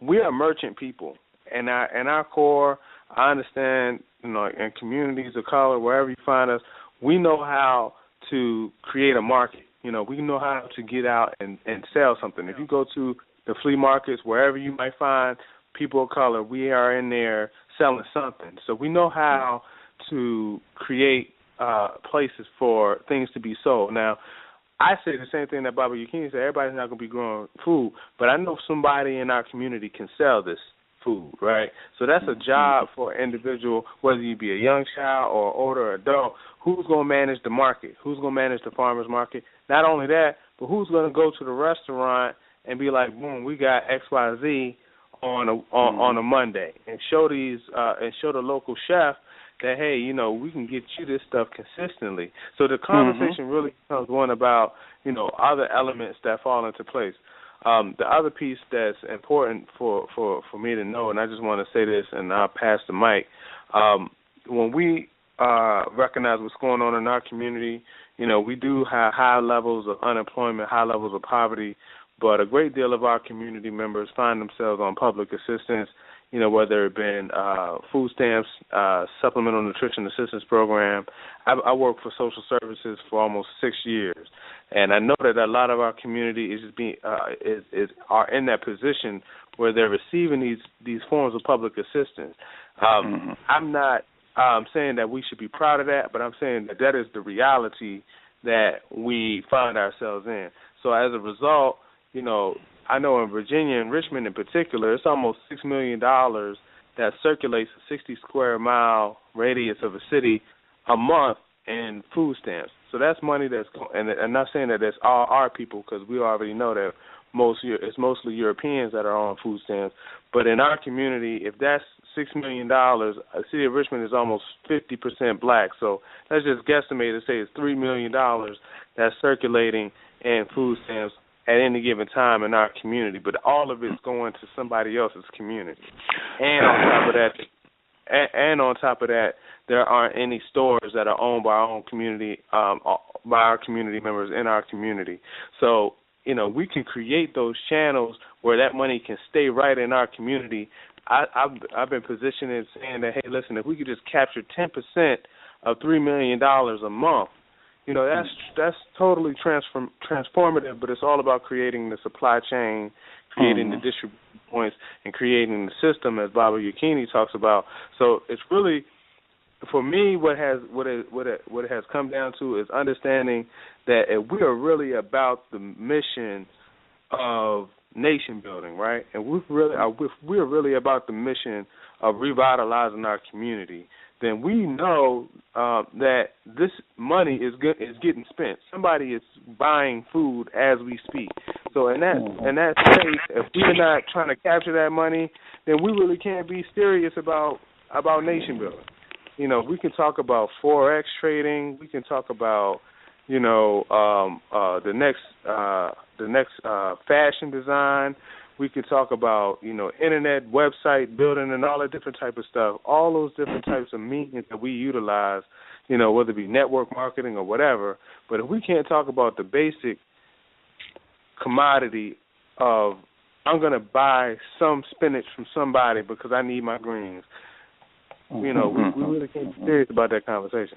we are merchant people. And our core, I understand, in communities of color, wherever you find us, we know how to create a market. We know how to get out and sell something. If you go to the flea markets, wherever you might find people of color, we are in there selling something. So we know how to create places for things to be sold. Now, I say the same thing that Baba Yakini said. Everybody's not going to be growing food, but I know somebody in our community can sell this food, right? So that's a job for an individual, whether you be a young child or older adult, who's going to manage the market, who's going to manage the farmer's market. Not only that, but who's going to go to the restaurant and be like, boom, we got XYZ on a Monday, and show the local chef that, hey, we can get you this stuff consistently. So the conversation really becomes one about, other elements that fall into place. The other piece that's important for me to know, and I just want to say this, and I'll pass the mic, when we recognize what's going on in our community, we do have high levels of unemployment, high levels of poverty, but a great deal of our community members find themselves on public assistance, whether it been food stamps, supplemental nutrition assistance program. I worked for social services for almost 6 years, and I know that a lot of our community are in that position where they're receiving these forms of public assistance. I'm not saying that we should be proud of that, but I'm saying that is the reality that we find ourselves in. So as a result, I know in Virginia and Richmond in particular, it's almost $6 million that circulates a 60 square mile radius of a city a month in food stamps. So that's money that's and I'm not saying that that's all our people, because we already know that it's mostly Europeans that are on food stamps. But in our community, if that's $6 million. The city of Richmond is almost 50% black. So let's just guesstimate and say it's $3 million that's circulating in food stamps at any given time in our community. But all of it's going to somebody else's community. And on top of that, there aren't any stores that are owned by our own community, by our community members in our community. So, we can create those channels where that money can stay right in our community. I've been positioning saying that, hey, listen, if we could just capture 10% of $3 million a month, that's totally transformative, but it's all about creating the supply chain, creating the distribution points, and creating the system, as Baba Yakini talks about. So it's really, for me, what it has come down to is understanding that if we are really about the mission of nation building, right, and we're really about the mission of revitalizing our community, then we know that this money is getting spent. Somebody is buying food as we speak. So in that space, if we're not trying to capture that money, then we really can't be serious about nation building. We can talk about Forex trading. We can talk about the next fashion design. We could talk about, internet, website building, and all that different type of stuff. All those different types of means that we utilize, whether it be network marketing or whatever. But if we can't talk about the basic commodity of, I'm going to buy some spinach from somebody because I need my greens, we really can't be serious about that conversation.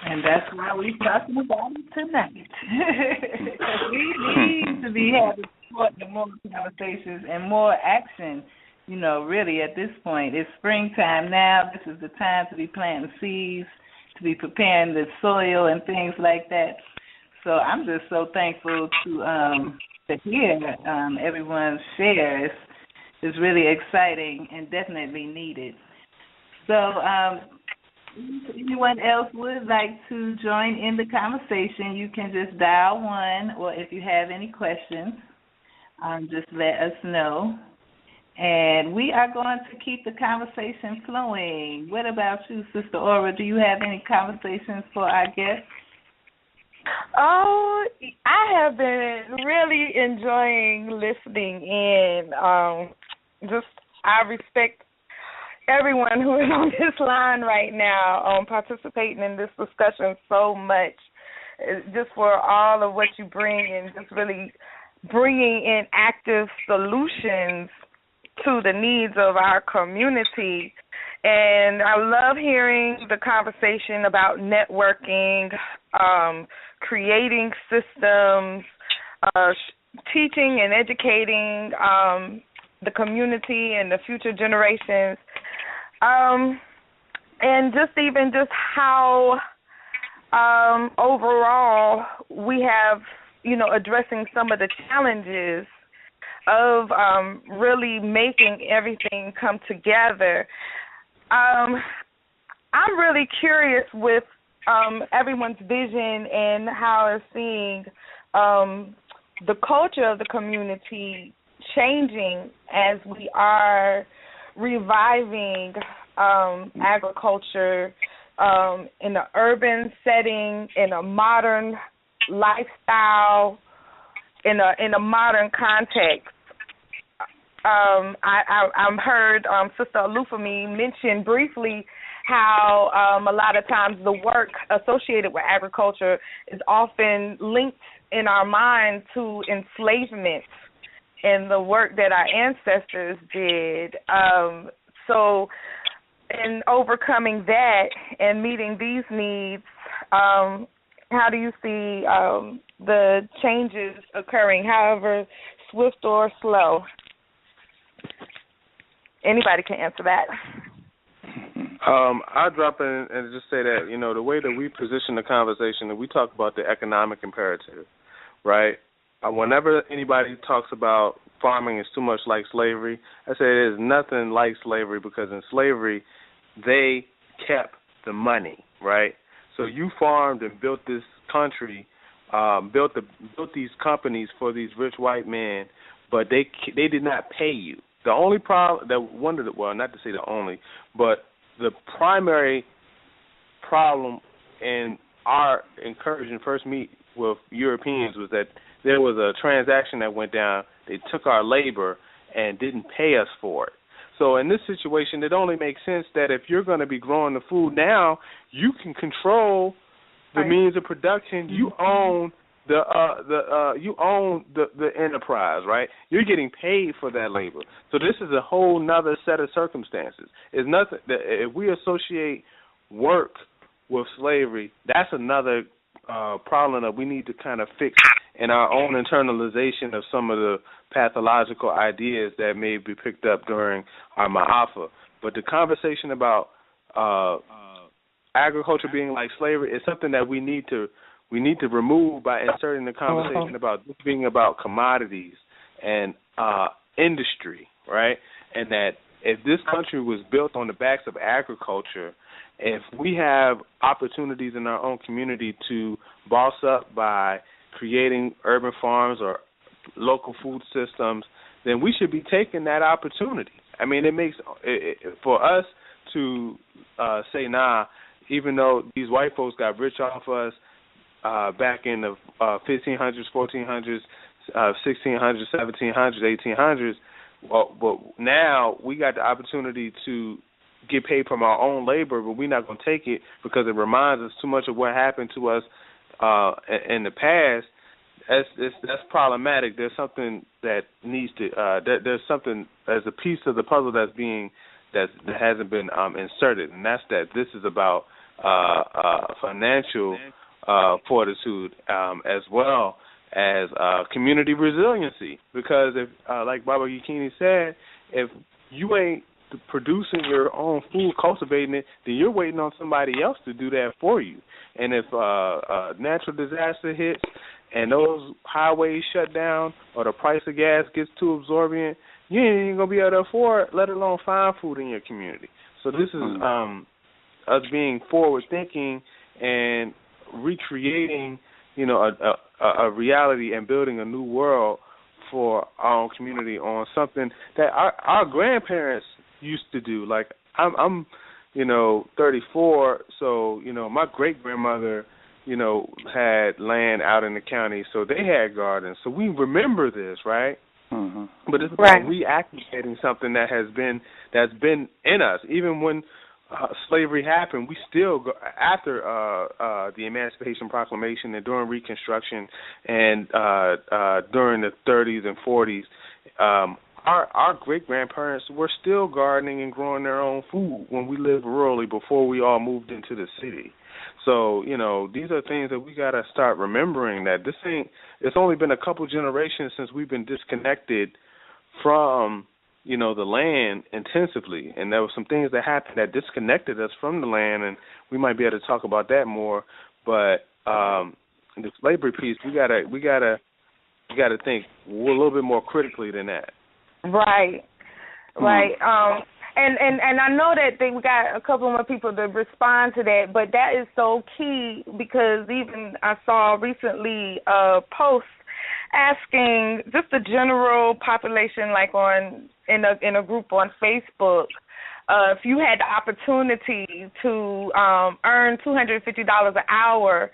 And that's why we're talking about it tonight. Because we need to be having more conversations and more action, really at this point. It's springtime now. This is the time to be planting seeds, to be preparing the soil and things like that. So I'm just so thankful to hear everyone's shares. It's really exciting and definitely needed. So if anyone else would like to join in the conversation, you can just dial 1, or if you have any questions, just let us know. And we are going to keep the conversation flowing. What about you, Sister Aura? Do you have any conversations for our guests? Oh, I have been really enjoying listening in. I respect everyone who is on this line right now participating in this discussion so much, just for all of what you bring and just really bringing in active solutions to the needs of our community. And I love hearing the conversation about networking, creating systems, teaching and educating the community and the future generations. And just how overall we have, addressing some of the challenges of really making everything come together. I'm really curious with everyone's vision and how it's seeing the culture of the community changing as we are reviving agriculture in an urban setting, in a modern lifestyle, in a modern context. I've heard Sister Olufemi mention briefly how a lot of times the work associated with agriculture is often linked in our mind to enslavement and the work that our ancestors did. So in overcoming that and meeting these needs, how do you see the changes occurring, however swift or slow? Anybody can answer that. I'll drop in and just say that, the way that we position the conversation, and we talk about the economic imperative, right? Whenever anybody talks about farming is too much like slavery, I say it is nothing like slavery, because in slavery, they kept the money, right? So you farmed and built this country, built these companies for these rich white men, but they did not pay you. The only problem not to say the only, but the primary problem in our incursion first meet with Europeans was that there was a transaction that went down. They took our labor and didn't pay us for it. So in this situation, it only makes sense that if you're going to be growing the food now, you can control the means of production. You own the enterprise, right? You're getting paid for that labor. So this is a whole nother set of circumstances. It's nothing that if we associate work with slavery, that's another problem that we need to kind of fix in our own internalization of some of the pathological ideas that may be picked up during our ma'afa. But the conversation about agriculture being like slavery is something that we need to remove by inserting the conversation about this being about commodities and industry, right? And that if this country was built on the backs of agriculture, if we have opportunities in our own community to boss up by creating urban farms or local food systems, then we should be taking that opportunity. I mean, it makes for us to say, nah, even though these white folks got rich off us back in the 1500s, 1400s, 1600s, 1700s, 1800s, but now we got the opportunity to get paid from our own labor, but we're not going to take it because it reminds us too much of what happened to us in the past. That's problematic. There's something that needs to. There's something as a piece of the puzzle that hasn't been inserted, and that's that this is about financial fortitude as well as community resiliency. Because if, like Baba Yakini said, if you ain't producing your own food, cultivating it, then you're waiting on somebody else to do that for you. And if a natural disaster hits and those highways shut down or the price of gas gets too absorbent, you ain't even going to be able to afford, let alone find food in your community. So this is us being forward-thinking and recreating, a reality and building a new world for our own community on something that our grandparents used to do. Like I'm 34, so my great grandmother, had land out in the county, so they had gardens. So we remember this, right? Mm-hmm. But it's about reactivating something that's been in us, even when slavery happened. We still after the Emancipation Proclamation and during Reconstruction and during the 30s and 40s. Our great-grandparents were still gardening and growing their own food when we lived rurally before we all moved into the city. So, these are things that we got to start remembering, that it's only been a couple generations since we've been disconnected from, the land intensively. And there were some things that happened that disconnected us from the land, and we might be able to talk about that more. But the slavery piece, we gotta think a little bit more critically than that. Right. And I know that we got a couple more people to respond to that, but that is so key because even I saw recently a post asking just the general population, like in a group on Facebook, if you had the opportunity to earn $250 an hour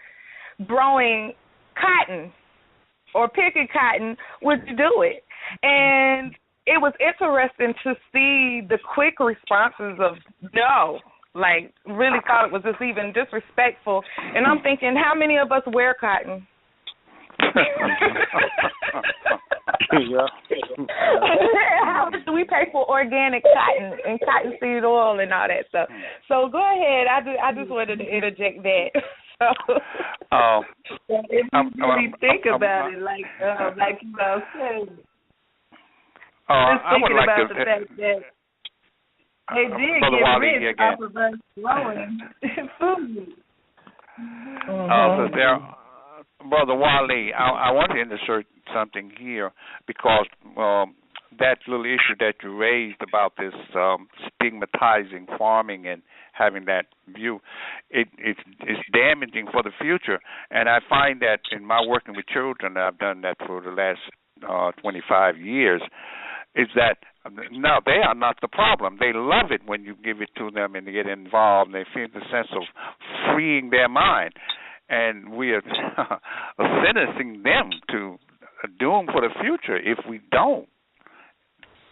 growing cotton or picking cotton, would you do it? And it was interesting to see the quick responses of no, like really thought it was just even disrespectful. And I'm thinking, how many of us wear cotton? How much do we pay for organic cotton and cottonseed oil and all that stuff? So go ahead. I just wanted to interject that. If you really think about it, like you said. Just thinking about the fact that they did get rich off of us growing food. Brother Wale, I want to insert something here because that little issue that you raised about this stigmatizing farming and having that view, it's damaging for the future. And I find that in my working with children, I've done that for the last 25 years, is that no, they are not the problem. They love it when you give it to them and they get involved. And they feel the sense of freeing their mind, and we are sentencing them to a doom for the future if we don't.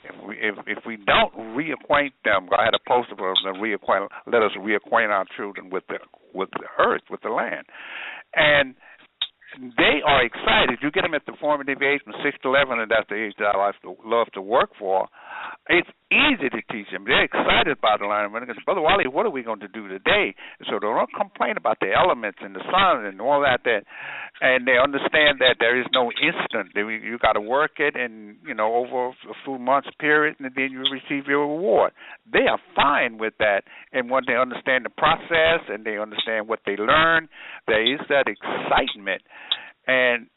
If we don't reacquaint them, I had a poster for them. Let us reacquaint our children with the earth, with the land, and they are excited. You get them at the formative age from 6 to 11, and that's the age that I love to work for. It's easy to teach them. They're excited about the learning. Brother Wally, what are we going to do today? So they don't complain about the elements and the sun and all that. And they understand that there is no instant. You got to work it, and over a few months period, and then you receive your reward. They are fine with that, and when they understand the process and they understand what they learn, there is that excitement. And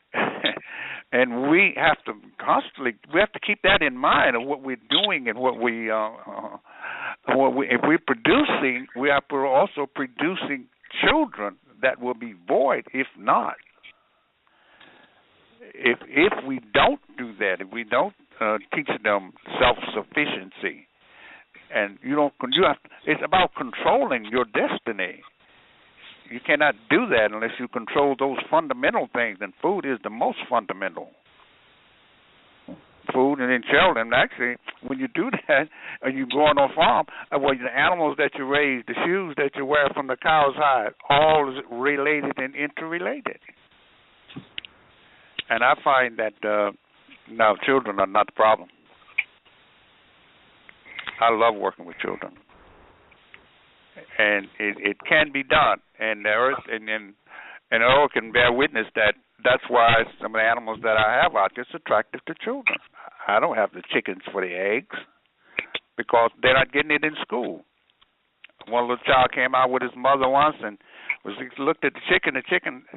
and we have to keep that in mind of what we're doing and what we if we're producing, we are also producing children that will be void if not. If we don't do that, if we don't teach them self-sufficiency, and it's about controlling your destiny. You cannot do that unless you control those fundamental things, and food is the most fundamental. Food and then children. Actually, when you do that, and you go on a farm, the animals that you raise, the shoes that you wear from the cow's hide, all is related and interrelated. And I find that now children are not the problem. I love working with children. And it can be done, and the earth and Earl can bear witness that. That's why some of the animals that I have out there is attractive to children. I don't have the chickens for the eggs because they're not getting it in school. One little child came out with his mother once and looked at the chicken, and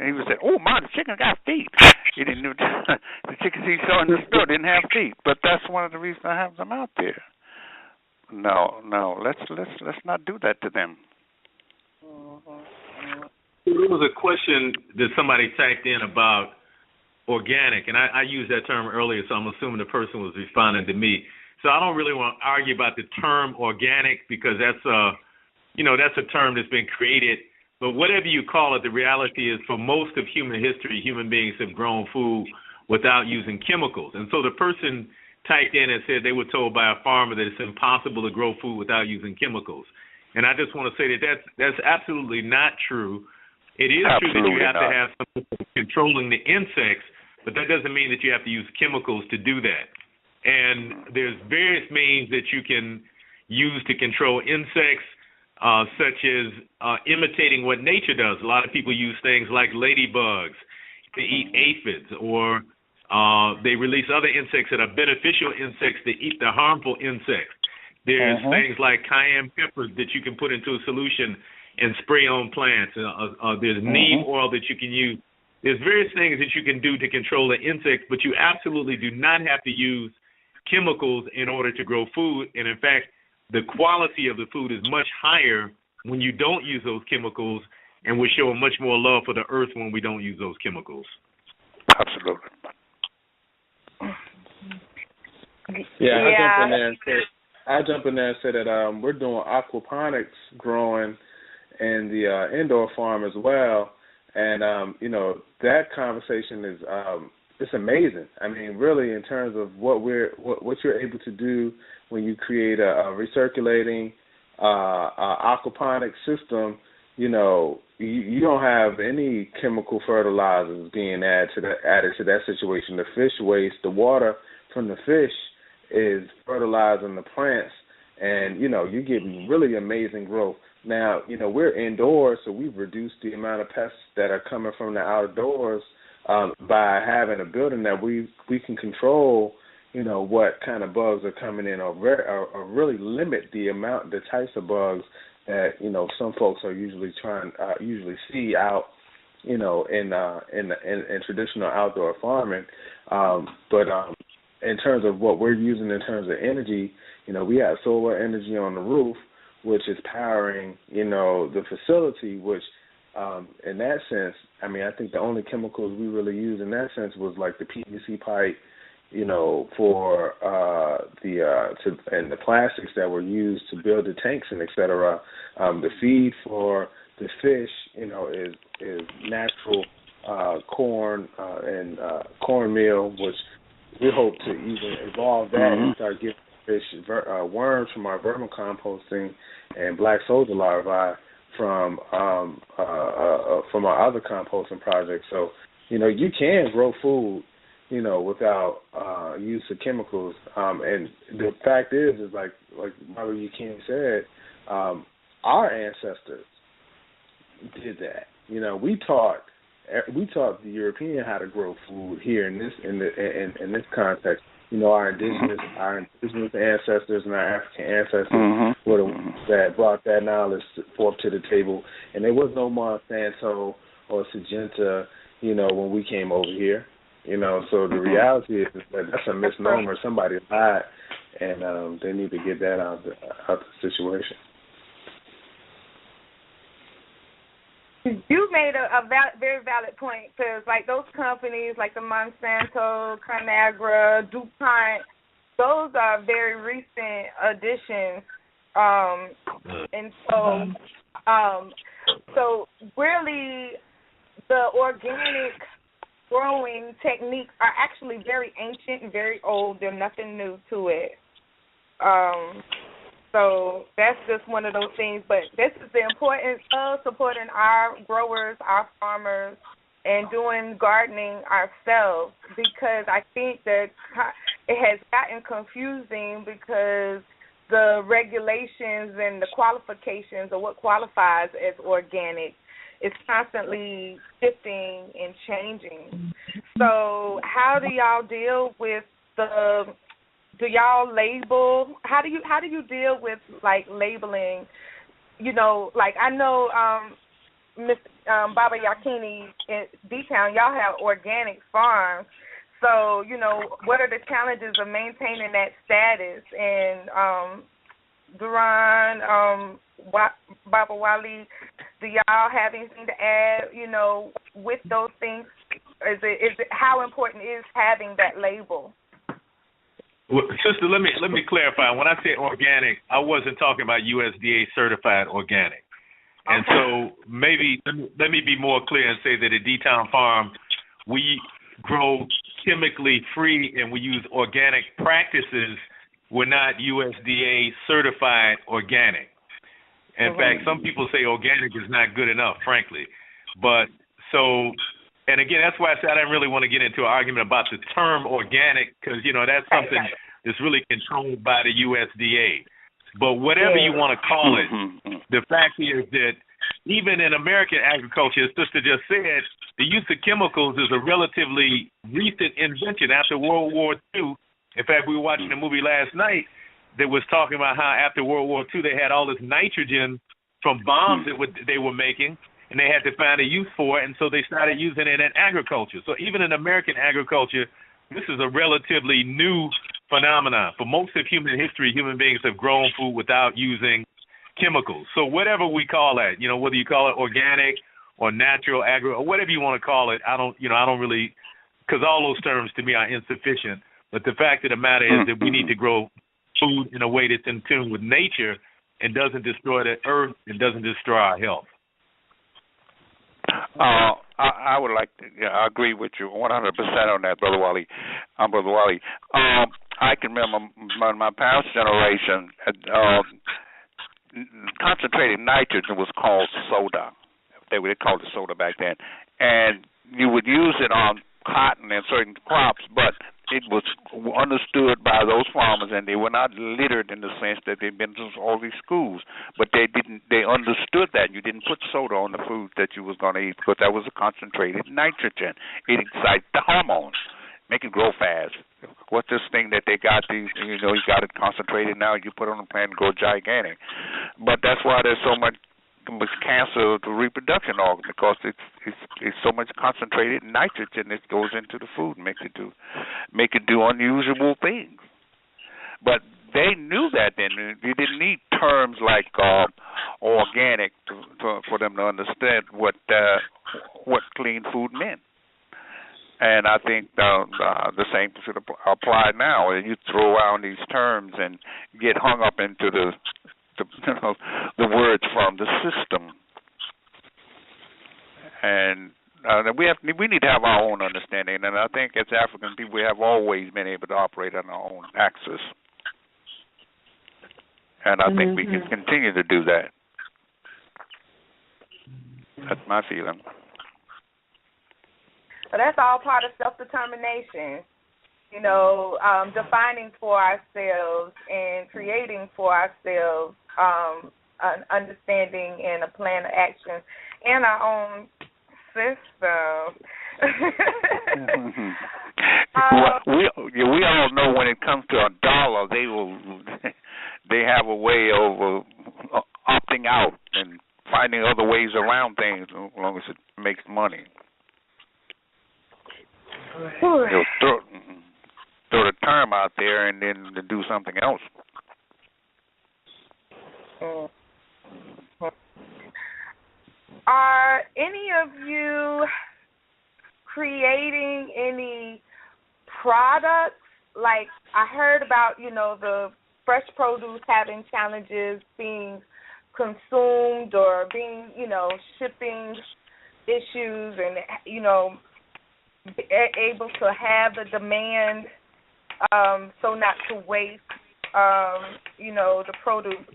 he said, "Oh, Mom, the chicken got feet." He didn't know the chickens he saw in the store didn't have feet, but that's one of the reasons I have them out there. No, let's not do that to them. There was a question that somebody typed in about organic, and I used that term earlier, so I'm assuming the person was responding to me. So I don't really want to argue about the term organic because that's a term that's been created. But whatever you call it, the reality is for most of human history, human beings have grown food without using chemicals. And so the person typed in and said they were told by a farmer that it's impossible to grow food without using chemicals. And I just want to say that's absolutely not true. It is true that you have to have something controlling the insects, but that doesn't mean that you have to use chemicals to do that. And there's various means that you can use to control insects, such as imitating what nature does. A lot of people use things like ladybugs to eat aphids, or they release other insects that are beneficial insects to eat the harmful insects. There's things like cayenne peppers that you can put into a solution and spray on plants. There's neem oil that you can use. There's various things that you can do to control the insects, but you absolutely do not have to use chemicals in order to grow food. And in fact, the quality of the food is much higher when you don't use those chemicals, and we're showing much more love for the earth when we don't use those chemicals. Absolutely. I jump in there and say that we're doing aquaponics growing in the indoor farm as well, and that conversation is it's amazing. I mean, really, in terms of what you're able to do when you create a recirculating aquaponic system. You don't have any chemical fertilizers being added to that situation. The fish waste, the water from the fish is fertilizing the plants, and you get really amazing growth. Now, we're indoors, so we've reduced the amount of pests that are coming from the outdoors by having a building that we can control, what kind of bugs are coming in, or really limit the types of bugs that some folks are usually see out, in traditional outdoor farming, but in terms of what we're using in terms of energy, we have solar energy on the roof, which is powering, the facility, which in that sense, I mean, I think the only chemicals we really use in that sense was like the PVC pipe, for and the plastics that were used to build the tanks and et cetera. The feed for the fish, is natural corn and cornmeal, which we hope to even evolve that and start giving fish worms from our vermicomposting and black soldier larvae from our other composting projects. So, you can grow food, without use of chemicals. And the fact is like Barbara King said, our ancestors did that. We taught the European how to grow food here in this context. Our indigenous ancestors and our African ancestors were the ones that brought that knowledge forth to the table. And there was no Monsanto or Syngenta, when we came over here. So the reality is that that's a misnomer. Somebody lied, and they need to get that out of the situation. You made a very valid point, because like those companies like the Monsanto, Conagra, DuPont, those are very recent additions, and so really the organic growing techniques are actually very ancient and very old. There's nothing new to it. So that's just one of those things. But this is the importance of supporting our growers, our farmers, and doing gardening ourselves, because I think that it has gotten confusing because the regulations and the qualifications of what qualifies as organic is constantly shifting and changing. So how do y'all deal with do y'all label? How do you deal with like labeling? Like I know Miss Baba Yakini in D-Town, y'all have organic farms. So what are the challenges of maintaining that status? And Duran, Baba Wali, do y'all have anything to add? With those things, is it how important is having that label? Well, sister, let me clarify. When I say organic, I wasn't talking about USDA certified organic. And so maybe let me be more clear and say that at D-Town Farm, we grow chemically free and we use organic practices. We're not USDA certified organic. In fact, some people say organic is not good enough, frankly. But so, and again, that's why I said I didn't really want to get into an argument about the term organic, because, that's something that's really controlled by the USDA. But whatever you want to call it, the fact is that even in American agriculture, as Sister just said, the use of chemicals is a relatively recent invention after World War II. In fact, we were watching a movie last night that was talking about how after World War II they had all this nitrogen from bombs that they were making, and they had to find a use for it, and so they started using it in agriculture. So even in American agriculture, this is a relatively new phenomenon. For most of human history, human beings have grown food without using chemicals. So whatever we call that, whether you call it organic or natural agro or whatever you want to call it, I don't really, because all those terms to me are insufficient. But the fact of the matter is that we need to grow food in a way that's in tune with nature and doesn't destroy the earth and doesn't destroy our health. I would like to I agree with you 100% on that, Brother Wally. Brother Wally. I can remember my parents' generation, concentrated nitrogen was called soda. They called it soda back then. And you would use it on cotton and certain crops, but it was understood by those farmers, and they were not literate in the sense that they'd been to all these schools, but they understood that you didn't put soda on the food that you was going to eat because that was a concentrated nitrogen. It excites the hormones, make it grow fast. What's this thing that they got? You got it concentrated now. You put it on the plant and grow gigantic. But that's why there's so much cancer to reproduction organ, because it's so much concentrated nitrogen that goes into the food, make it do unusual things. But they knew that then. You didn't need terms like organic for them to understand what clean food meant. And I think the same should apply now. You throw around these terms and get hung up into the words from the system, and we need to have our own understanding. And I think as African people, we have always been able to operate on our own axis, and I think we can continue to do that. That's my feeling. But that's all part of self-determination, defining for ourselves and creating for ourselves an understanding and a plan of action and our own system. We all know when it comes to a dollar, they have a way of opting out and finding other ways around things as long as it makes money. They'll throw the term out there and then do something else. Are any of you creating any products? Like I heard about, the fresh produce having challenges being consumed or being, shipping issues and, able to have the demand, so not to waste, the produce.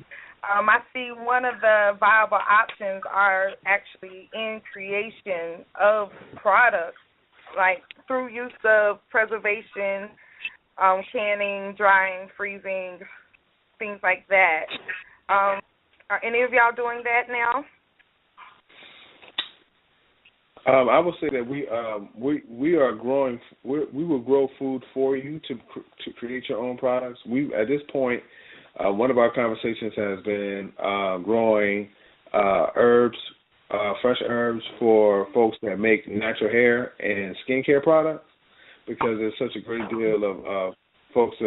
I see one of the viable options are actually in creation of products, like through use of preservation, canning, drying, freezing, things like that. Are any of y'all doing that now? I would say that we are growing. We will grow food for you to create your own products. We at this point, one of our conversations has been growing herbs, fresh herbs for folks that make natural hair and skincare products, because there's such a great deal of folks,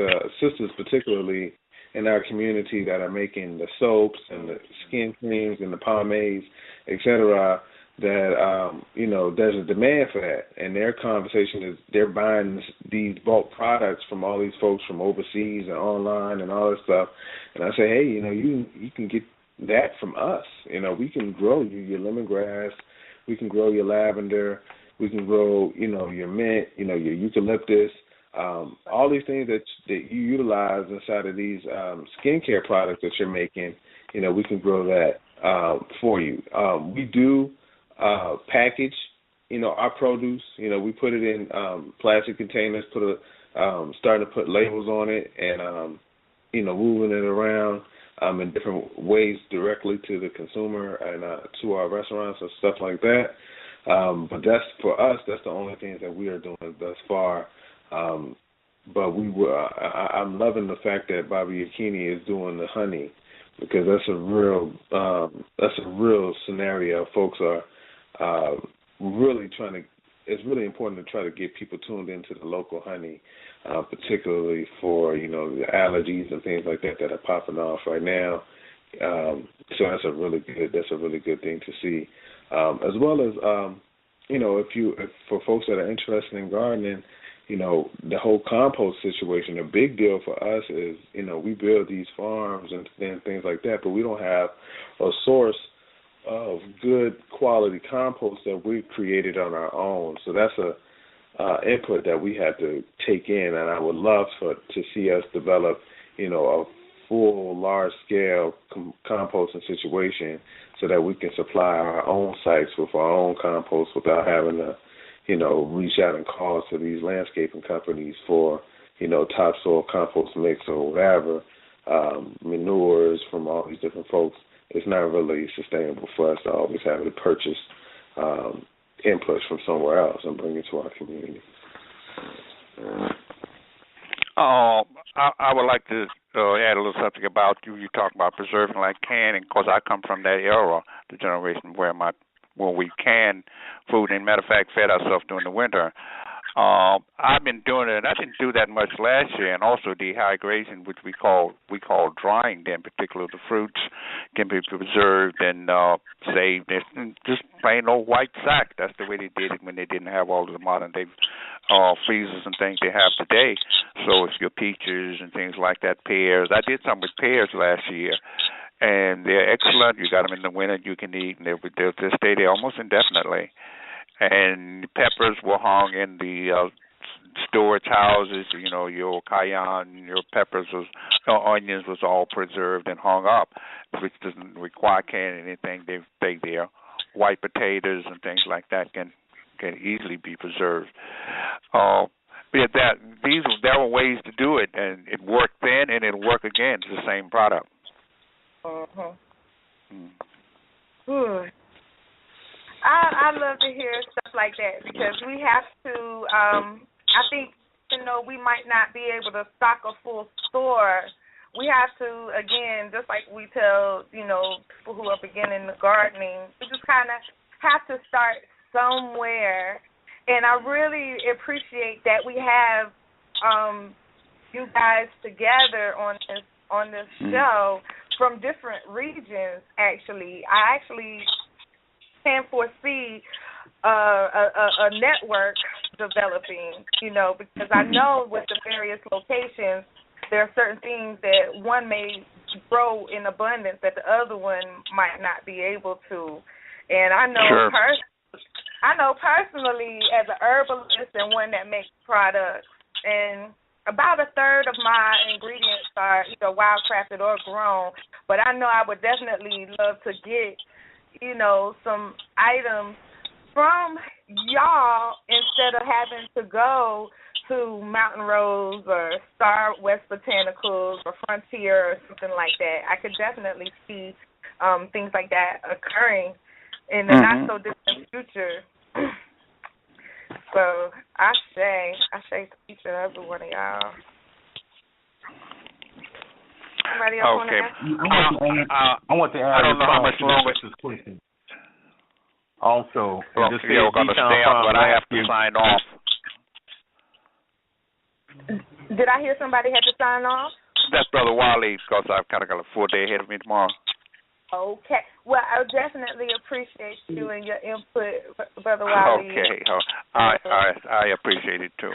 sisters particularly in our community, that are making the soaps and the skin creams and the pomades, etc. That there's a demand for that, and their conversation is they're buying these bulk products from all these folks from overseas and online and all this stuff. And I say, hey, you can get that from us. We can grow your lemongrass, we can grow your lavender, we can grow your mint, your eucalyptus, all these things that you utilize inside of these skincare products that you're making. We can grow that for you. We do package, our produce. We put it in plastic containers, starting to put labels on it, and moving it around in different ways directly to the consumer and to our restaurants and stuff like that. But that's for us. That's the only things that we are doing thus far. But I'm loving the fact that Bobby Yakini is doing the honey, because that's a real scenario. Folks are really trying to. It's really important to try to get people tuned into the local honey, particularly for the allergies and things like that are popping off right now. So that's a really good thing to see, as well as if for folks that are interested in gardening. The whole compost situation, a big deal for us is, we build these farms and things like that, but we don't have a source of good quality compost that we've created on our own. So that's a input that we have to take in, and I would love to see us develop, a full, large-scale composting situation so that we can supply our own sites with our own compost without having to reach out and call to these landscaping companies for, topsoil compost mix or whatever, manures from all these different folks. It's not really sustainable for us to always have to purchase inputs from somewhere else and bring it to our community. I would like to add a little something about you talk about preserving like canning, because I come from that era, the generation where we can food, and matter of fact, fed ourselves during the winter. I've been doing it, and I didn't do that much last year, and also dehydration, which we call drying. In particular, the fruits can be preserved and saved. It's just plain old white sack. That's the way they did it when they didn't have all of the modern day freezers and things they have today. So it's your peaches and things like that, pears. I did some with pears last year, and they're excellent. You got them in the winter, you can eat, and they'll just stay there almost indefinitely. And peppers were hung in the storage houses. You know, your cayenne, your peppers, onions was all preserved and hung up, which doesn't require canning anything. They stay there. White potatoes and things like that can easily be preserved. But there were ways to do it, and it worked then, and it'll work again. It's the same product. Good. I love to hear stuff like that because we have to. I think we might not be able to stock a full store. We have to, again, just like we tell people who are beginning the gardening, we just kind of have to start somewhere. And I really appreciate that we have you guys together on this show from different regions. Actually, I can foresee a network developing, because I know with the various locations, there are certain things that one may grow in abundance that the other one might not be able to. And I know personally as an herbalist and one that makes products, and about a third of my ingredients are either wildcrafted or grown, but I know I would definitely love to get some items from y'all instead of having to go to Mountain Rose or Star West Botanicals or Frontier or something like that. I could definitely see things like that occurring in the not so distant future. So I say to each and every one of y'all. Somebody else want to ask? I want to add. I don't know how much longer this question. Also, we're going to stay up, but I have to sign off. Did I hear somebody had to sign off? That's Brother Wally, because I've kind of got a full day ahead of me tomorrow. Okay. Well, I definitely appreciate you and your input, Brother Wally. Okay. I appreciate it, too,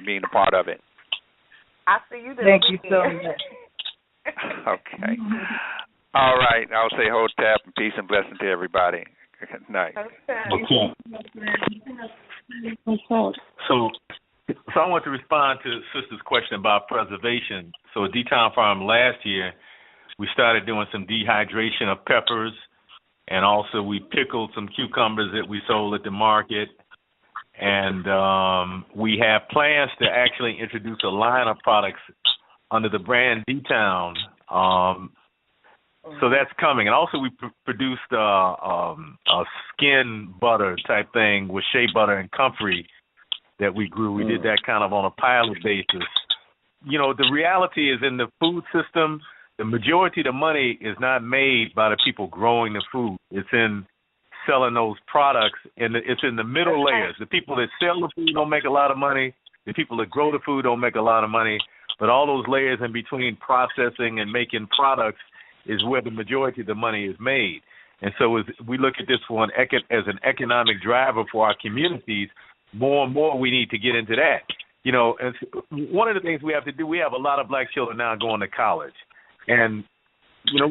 being a part of it. I see you. Thank you so much. Okay. All right. I'll say hotep and peace and blessing to everybody. Good night. Okay. So I want to respond to Sister's question about preservation. So at D-Town Farm last year, we started doing some dehydration of peppers, and also we pickled some cucumbers that we sold at the market. And we have plans to actually introduce a line of products under the brand D-Town. So that's coming. And also we produced a skin butter type thing with shea butter and comfrey that we grew. We did that kind of on a pilot basis. The reality is in the food system, the majority of the money is not made by the people growing the food. It's in selling those products, and it's in the middle layers. The people that sell the food don't make a lot of money. The people that grow the food don't make a lot of money. But all those layers in between processing and making products is where the majority of the money is made. And so as we look at this as an economic driver for our communities, more and more we need to get into that. And one of the things we have to do, we have a lot of black children now going to college. And,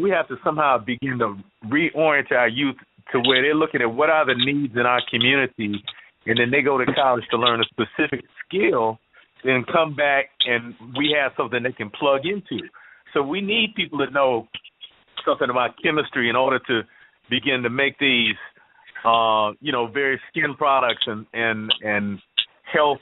we have to somehow begin to reorient our youth to where they're looking at what are the needs in our community, and then they go to college to learn a specific skill, then come back and we have something they can plug into. So we need people to know something about chemistry in order to begin to make these, various skin products and health,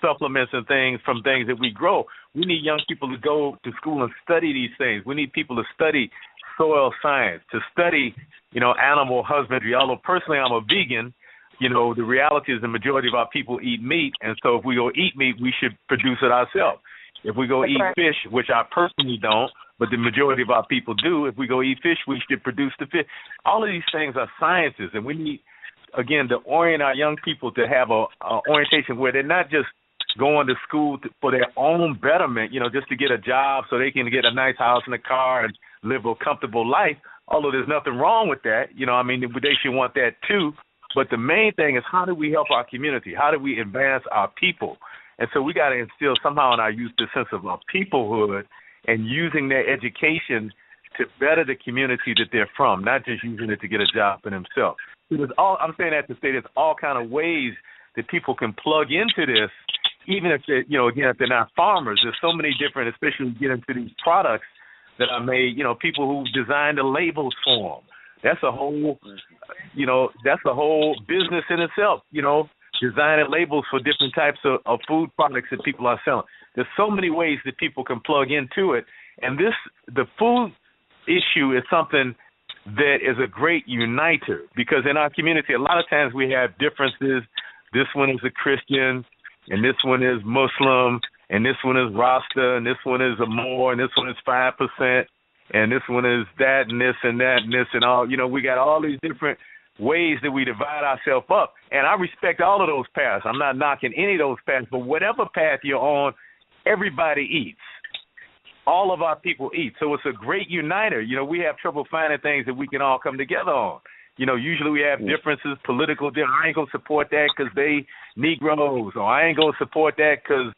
supplements and things from things that we grow. We need young people to go to school and study these things. We need people to study soil science, to study, animal husbandry. Although personally I'm a vegan, the reality is the majority of our people eat meat, and so if we go eat meat, we should produce it ourselves. If we go eat fish, which I personally don't, but the majority of our people do, if we go eat fish, we should produce the fish. All of these things are sciences, and we need, again, to orient our young people to have a orientation where they're not just going to school for their own betterment, just to get a job so they can get a nice house and a car and live a comfortable life, although there's nothing wrong with that. They should want that too. But the main thing is, how do we help our community? How do we advance our people? And so we got to instill somehow in our youth the sense of peoplehood and using their education to better the community that they're from, not just using it to get a job for themselves. I'm saying that to say there's all kind of ways that people can plug into this, even if they're, again, if they're not farmers. There's so many different, especially when you get into these products that are made, people who design the labels for them. That's a whole, that's a whole business in itself, designing labels for different types of food products that people are selling. There's so many ways that people can plug into it. And the food issue is something that is a great uniter, because in our community, a lot of times we have differences. This one is a Christian, and this one is Muslim, and this one is Rasta, and this one is a Moor, and this one is 5%. And this one is that and this and that and this and all. We got all these different ways that we divide ourselves up. And I respect all of those paths. I'm not knocking any of those paths. But whatever path you're on, everybody eats. All of our people eat. So it's a great uniter. We have trouble finding things that we can all come together on. Usually we have differences, political differences. I ain't going to support that because they Negroes. Or I ain't going to support that because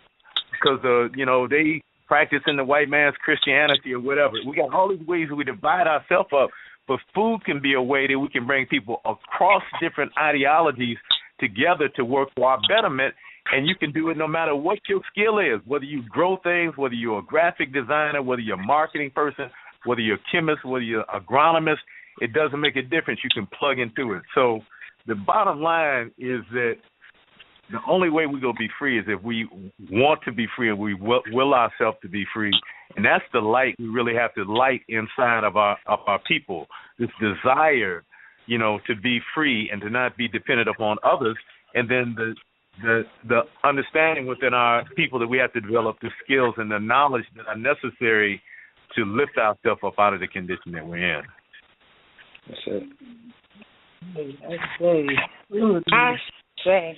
they practicing the white man's Christianity or whatever. We got all these ways that we divide ourselves up, but food can be a way that we can bring people across different ideologies together to work for our betterment, and you can do it no matter what your skill is, whether you grow things, whether you're a graphic designer, whether you're a marketing person, whether you're a chemist, whether you're an agronomist. It doesn't make a difference. You can plug into it. So the bottom line is that the only way we're going to be free is if we want to be free and we will ourselves to be free. And that's the light we really have to light inside of our people, this desire, to be free and to not be dependent upon others. And then the understanding within our people that we have to develop the skills and the knowledge that are necessary to lift ourselves up out of the condition that we're in. That's it. I say.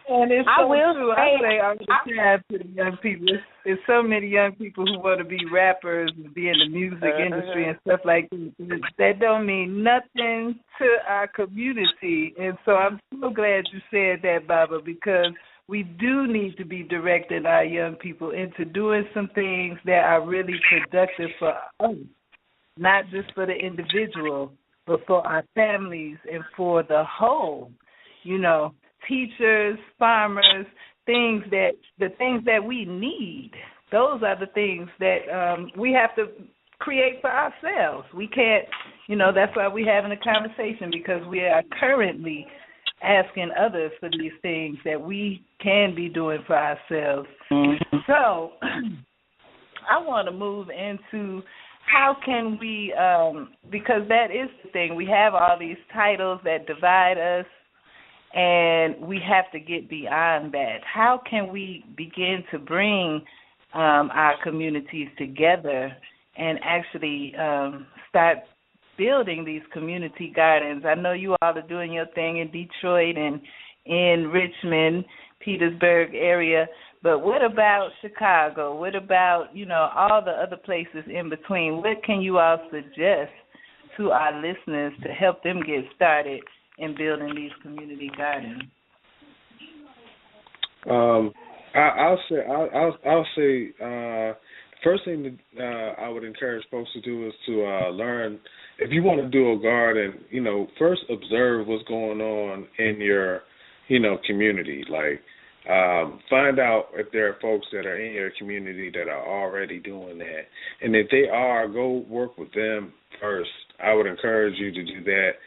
And it's so true. I say all the time to the young people. There's so many young people who want to be rappers and be in the music industry and stuff like that. That don't mean nothing to our community. And so I'm so glad you said that, Baba, because we do need to be directing our young people into doing some things that are really productive for us, not just for the individual, but for our families and for the whole. Teachers, farmers, the things that we need. Those are the things that we have to create for ourselves. We can't, that's why we're having a conversation, because we are currently asking others for these things that we can be doing for ourselves. Mm-hmm. So I want to move into how can we, because that is the thing, we have all these titles that divide us, and we have to get beyond that. How can we begin to bring our communities together and actually start building these community gardens? I know you all are doing your thing in Detroit and in Richmond, Petersburg area, but what about Chicago? What about, all the other places in between? What can you all suggest to our listeners to help them get started in building these community gardens? I'll say first thing that I would encourage folks to do is to learn. If you want to do a garden, first observe what's going on in your, community. Like, find out if there are folks that are in your community that are already doing that. And if they are, go work with them first. I would encourage you to do that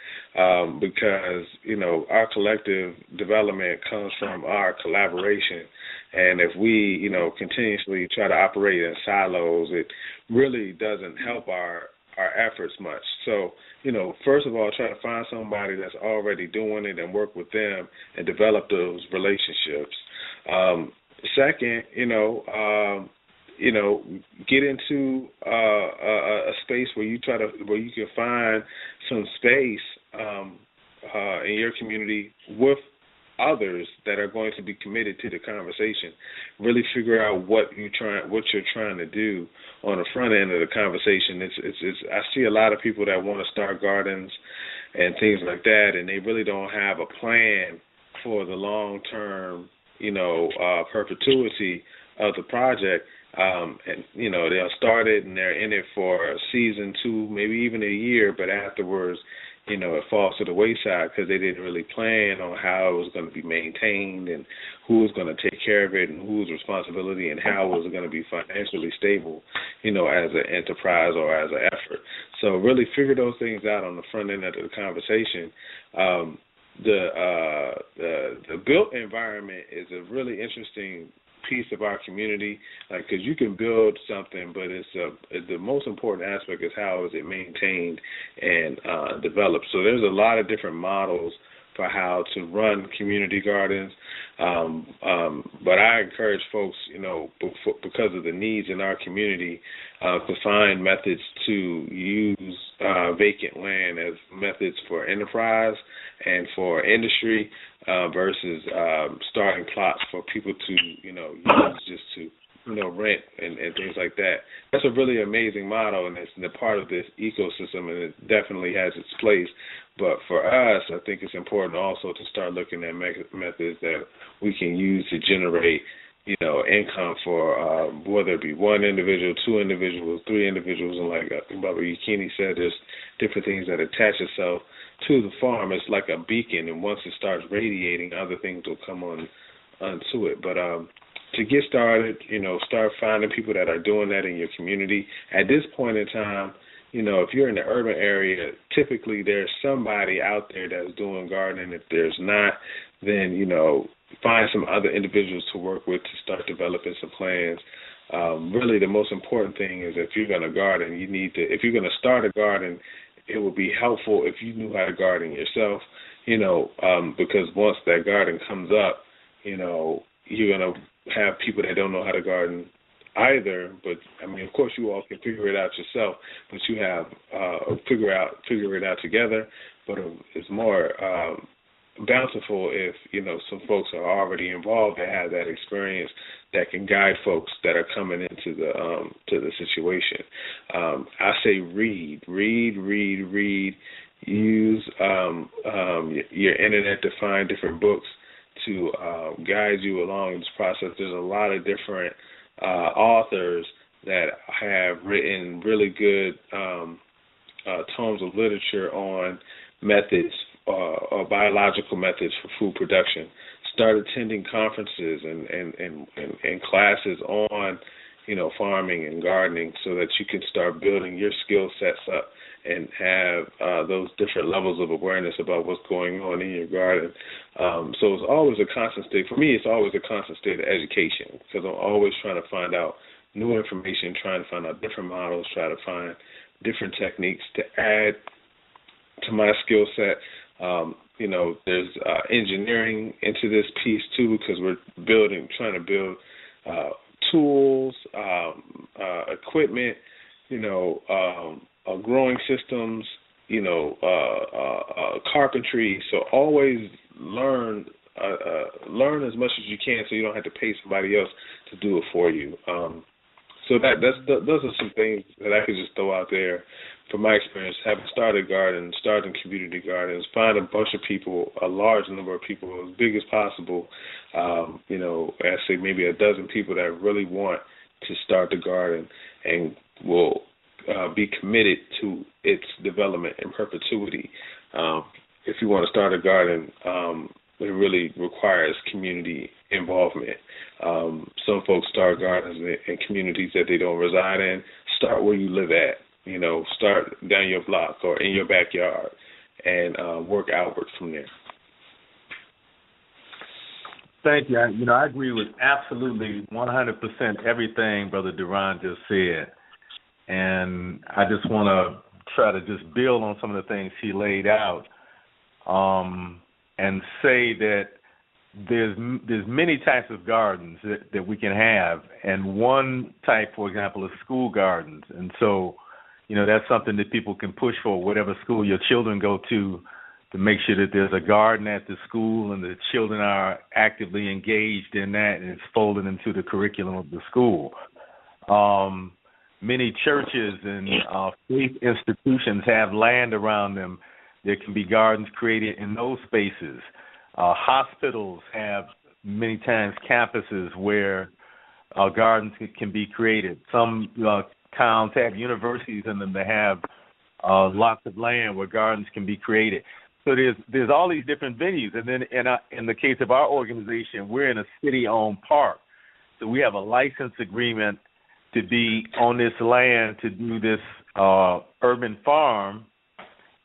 because, our collective development comes from our collaboration. And if we, continuously try to operate in silos, it really doesn't help our efforts much. So, first of all, try to find somebody that's already doing it and work with them and develop those relationships. Second, get into a space where you can find some space in your community with others that are going to be committed to the conversation. Really figure out what you're trying to do on the front end of the conversation. It's I see a lot of people that want to start gardens and things like that, and they really don't have a plan for the long term, perpetuity of the project. And they'll start it and they're in it for a season, 2, maybe even a year, but afterwards, it falls to the wayside because they didn't really plan on how it was going to be maintained and who was going to take care of it and whose responsibility and how was it going to be financially stable, as an enterprise or as an effort. So really figure those things out on the front end of the conversation. The built environment is a really interesting piece of our community, because you can build something, but the most important aspect is how is it maintained and developed. So there's a lot of different models for how to run community gardens, but I encourage folks, because of the needs in our community, to find methods to use vacant land as methods for enterprise and for industry versus starting plots for people to, use just to, rent and things like that. That's a really amazing model, and it's a part of this ecosystem, and it definitely has its place. But for us, I think it's important also to start looking at methods that we can use to generate, income for whether it be one individual, 2 individuals, 3 individuals, and like Baba Yekini said, there's different things that attach itself to the farm. It's like a beacon, and once it starts radiating, other things will come onto it. But to get started, start finding people that are doing that in your community. At this point in time, if you're in the urban area, typically there's somebody out there that's doing gardening. If there's not, then, find some other individuals to work with to start developing some plans. Really the most important thing is if you're going to garden, if you're going to start a garden, it would be helpful if you knew how to garden yourself, because once that garden comes up, you're going to have people that don't know how to garden either. But, of course you all can figure it out yourself, but you have figure it out together. But it's more bountiful if, some folks are already involved that have that experience that can guide folks that are coming into the situation. I say read. Use your internet to find different books to guide you along this process. There's a lot of different authors that have written really good tomes of literature on methods or biological methods for food production. Start attending conferences and classes on, farming and gardening so that you can start building your skill sets up and have those different levels of awareness about what's going on in your garden. So it's always a constant state. For me, it's always a constant state of education because I'm always trying to find out new information, trying to find out different models, try to find different techniques to add to my skill set. There's engineering into this piece too because we're trying to build tools, equipment, growing systems, carpentry. So always learn as much as you can so you don't have to pay somebody else to do it for you. So those are some things that I could just throw out there from my experience, having started gardens, starting community gardens, find a bunch of people, a large number of people, as big as possible, I say maybe a dozen people that really want to start the garden and will be committed to its development in perpetuity. If you want to start a garden, it really requires community involvement. Some folks start gardens in communities that they don't reside in. Start where you live at. Start down your block or in your backyard and work outward from there. Thank you. I agree with absolutely 100% everything Brother Duran just said. And I just want to try to just build on some of the things he laid out and say that there's many types of gardens that we can have. And one type, for example, is school gardens. And so, that's something that people can push for, whatever school your children go to to make sure that there's a garden at the school and the children are actively engaged in that and it's folded into the curriculum of the school. Many churches and faith institutions have land around them. There can be gardens created in those spaces. Hospitals have many times campuses where gardens can be created. Some towns have universities in them that have lots of land where gardens can be created. So there's all these different venues. And then in the case of our organization, we're in a city-owned park. So we have a license agreement to be on this land to do this urban farm.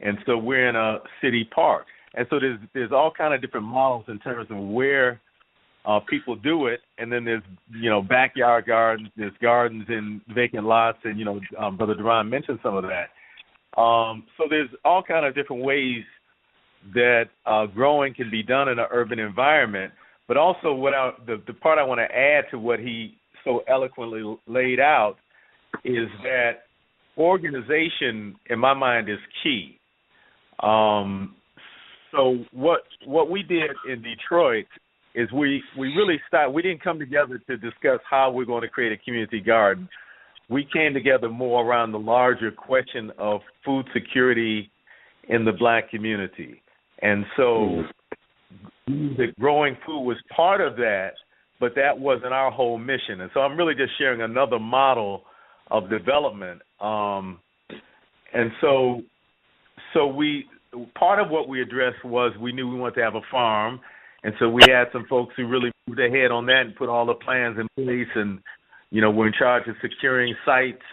And so we're in a city park. And so there's all kind of different models in terms of where people do it. And then there's, backyard gardens. There's gardens in vacant lots. And, Brother Duran mentioned some of that. So there's all kind of different ways that growing can be done in an urban environment. But also the part I want to add to what he so eloquently laid out is that organization, in my mind, is key. So what we did in Detroit is we really started. We didn't come together to discuss how we're going to create a community garden. We came together more around the larger question of food security in the Black community. And so the growing food was part of that, but that wasn't our whole mission. And so I'm really just sharing another model of development. And so we part of what we addressed was we knew we wanted to have a farm. And so we had some folks who really moved ahead on that and put all the plans in place and, we're in charge of securing sites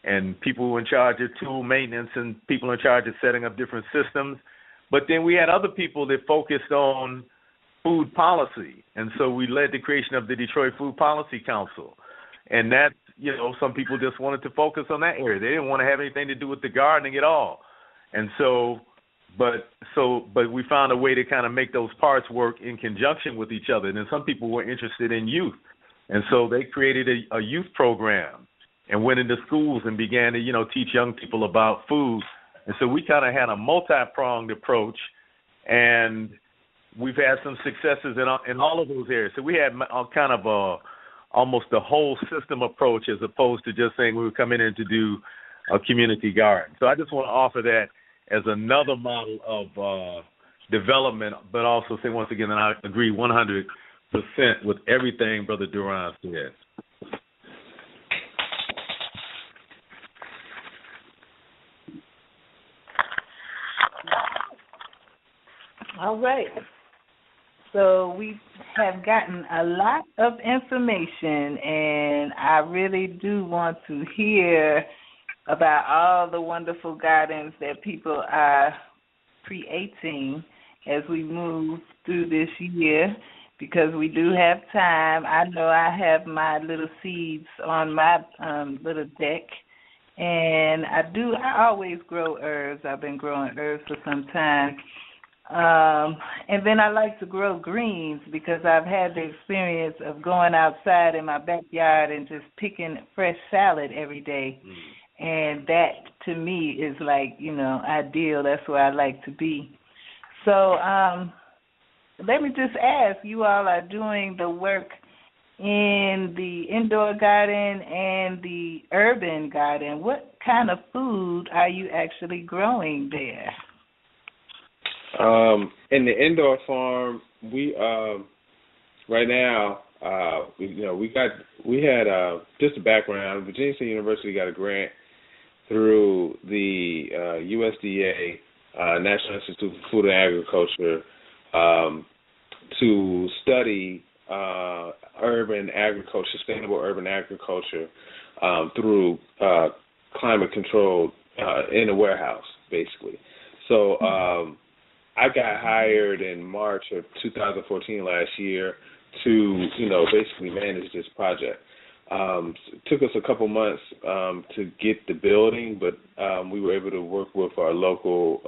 and people were in charge of tool maintenance and people in charge of setting up different systems. But then we had other people that focused on food policy. And so we led the creation of the Detroit Food Policy Council. And that, some people just wanted to focus on that area. They didn't want to have anything to do with the gardening at all. And but we found a way to kind of make those parts work in conjunction with each other. And then some people were interested in youth. And so they created a youth program and went into schools and began to, teach young people about food. And so we kind of had a multi-pronged approach, and we've had some successes in all of those areas. So we had kind of almost a whole system approach as opposed to just saying we were coming in to do a community garden. So I just want to offer that as another model of development, but also say once again that I agree 100% with everything Brother Duran said. All right. So we have gotten a lot of information, and I really do want to hear about all the wonderful gardens that people are creating as we move through this year, because we do have time. I know I have my little seeds on my little deck, and I always grow herbs. I've been growing herbs for some time. And then I like to grow greens because I've had the experience of going outside in my backyard and just picking fresh salad every day. And that, to me, is like, ideal. That's where I like to be. So let me just ask, you all are doing the work in the indoor garden and the urban garden. What kind of food are you actually growing there? In the indoor farm, we right now, we had just a background. Virginia State University got a grant through the USDA, National Institute for Food and Agriculture, to study urban agriculture, sustainable urban agriculture through climate control in a warehouse, basically. So I got hired in March of 2014 last year to, basically manage this project. It took us a couple months to get the building, but we were able to work with our local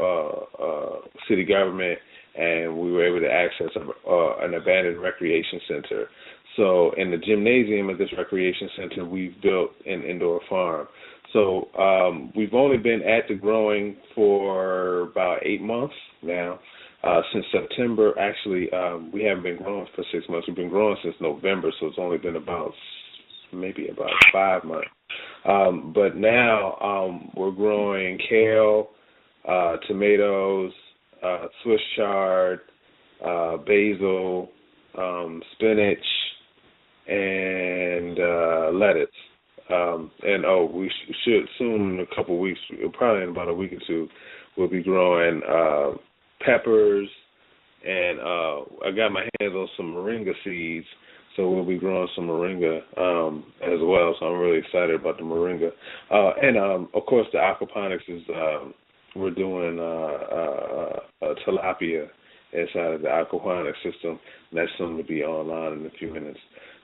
city government, and we were able to access an abandoned recreation center. So in the gymnasium of this recreation center, we've built an indoor farm. So we've only been at the growing for about 8 months now. Since September, actually, we haven't been growing for 6 months. We've been growing since November, so it's only been maybe about 5 months. But now we're growing kale, tomatoes, Swiss chard, basil, spinach, and lettuce. We should soon, in a couple of weeks, probably in about a week or two, we'll be growing peppers, and I got my hands on some moringa seeds, so we'll be growing some moringa as well. So I'm really excited about the moringa. Of course, the aquaponics is we're doing tilapia inside of the aquaponics system. And that's soon to be online in a few minutes.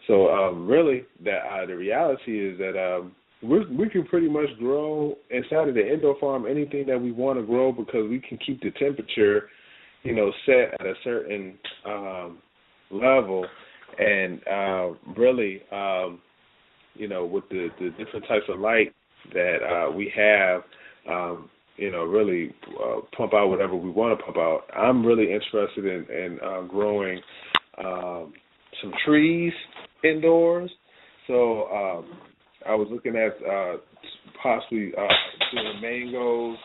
So really, the reality is that we can pretty much grow inside of the indoor farm anything that we want to grow, because we can keep the temperature, set at a certain level, and really, with the different types of light that we have, really pump out whatever we want to pump out. I'm really interested in growing some trees indoors. So I was looking at possibly doing mangoes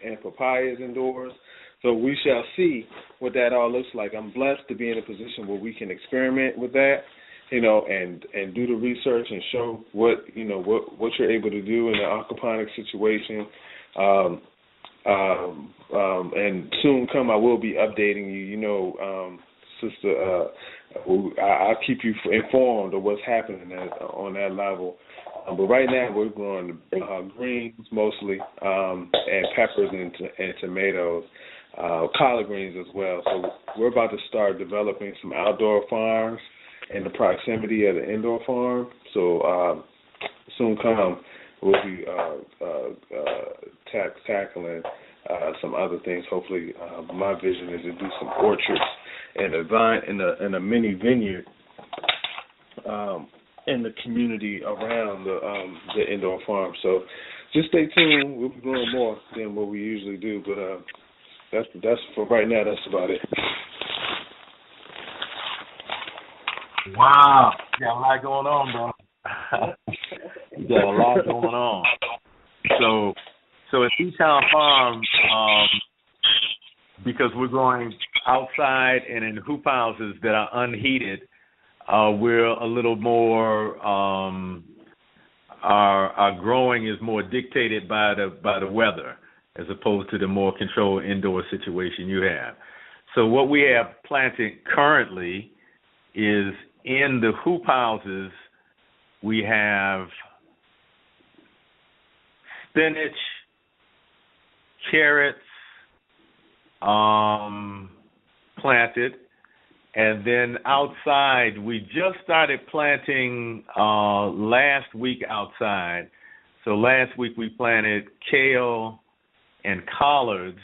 and papayas indoors. So we shall see what that all looks like. I'm blessed to be in a position where we can experiment with that, and do the research and show what you're able to do in the aquaponics situation. And soon come, I will be updating you. Sister, I'll keep you informed of what's happening on that level. But right now we're growing greens mostly, and peppers and tomatoes, collard greens as well. So we're about to start developing some outdoor farms in the proximity of the indoor farm. So soon come, we'll be tackling some other things. Hopefully, my vision is to do some orchards and a vine in a mini vineyard in the community around the indoor farm. So just stay tuned. We'll be growing more than what we usually do, but that's for right now. That's about it. Wow, you got a lot going on, bro. You got a lot going on. So at Seatown Farm, because we're growing outside and in hoop houses that are unheated, we're a little more. Our growing is more dictated by the weather, as opposed to the more controlled indoor situation you have. So what we have planted currently is in the hoop houses. We have spinach, carrots planted, and then outside we just started planting last week outside. So last week we planted kale and collards,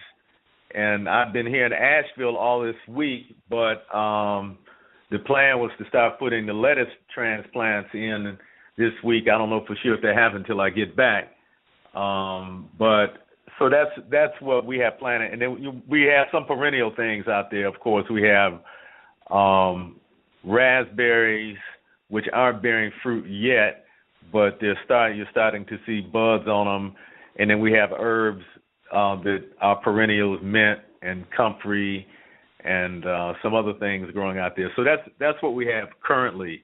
and I've been here in Asheville all this week, but the plan was to start putting the lettuce transplants in this week. I don't know for sure if they have until I get back. But so that's what we have planted. And then we have some perennial things out there. Of course, we have raspberries, which aren't bearing fruit yet, but you're starting to see buds on them. And then we have herbs that are perennials, mint and comfrey, and some other things growing out there. So that's what we have currently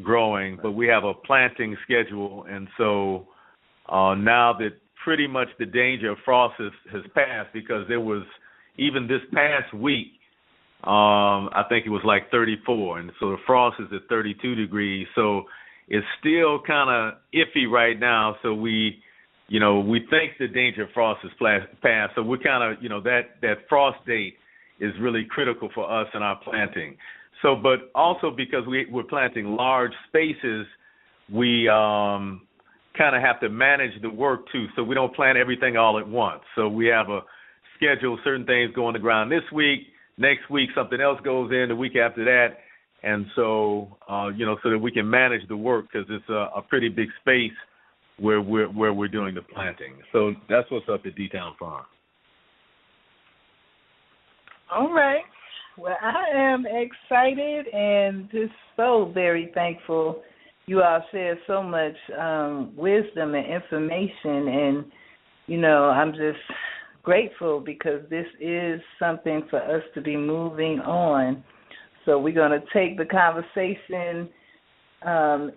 growing, but we have a planting schedule, and so now that pretty much the danger of frost has passed, because there was, even this past week, I think it was like 34, and so the frost is at 32 degrees, so it's still kind of iffy right now, so we think the danger of frost has passed, so we're kind of, that frost date is really critical for us in our planting. So, but also because we're planting large spaces, we kind of have to manage the work too. So we don't plant everything all at once. So we have a schedule, certain things go in the ground this week, next week something else goes in, the week after that. And so, so that we can manage the work, because it's a pretty big space where we're doing the planting. So that's what's up at D-Town Farm. All right. Well, I am excited and just so very thankful. You all share so much wisdom and information, and, I'm just grateful because this is something for us to be moving on. So we're going to take the conversation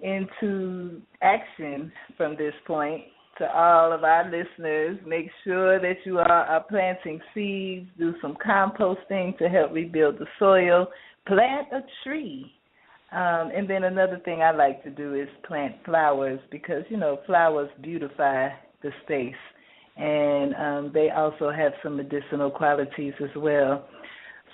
into action from this point. To all of our listeners, make sure that you are planting seeds, do some composting to help rebuild the soil, plant a tree. And then another thing I like to do is plant flowers because, flowers beautify the space. And they also have some medicinal qualities as well.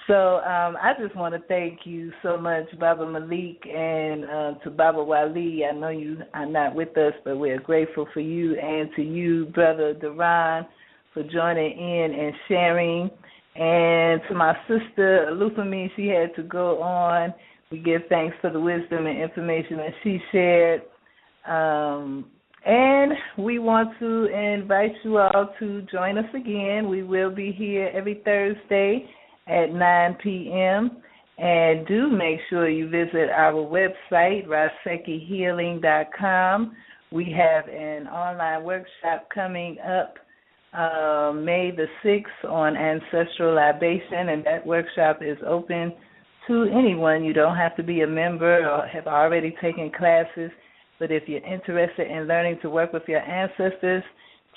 So I just want to thank you so much, Baba Malik, and to Baba Wali. I know you are not with us, but we're grateful for you, and to you, Brother Duran, for joining in and sharing. And to my sister, Alufami, she had to go on. We give thanks for the wisdom and information that she shared. And we want to invite you all to join us again. We will be here every Thursday at 9 p.m. And do make sure you visit our website, RasekiHealing.com. We have an online workshop coming up May the 6th on ancestral libation, and that workshop is open to anyone. You don't have to be a member or have already taken classes, but if you're interested in learning to work with your ancestors,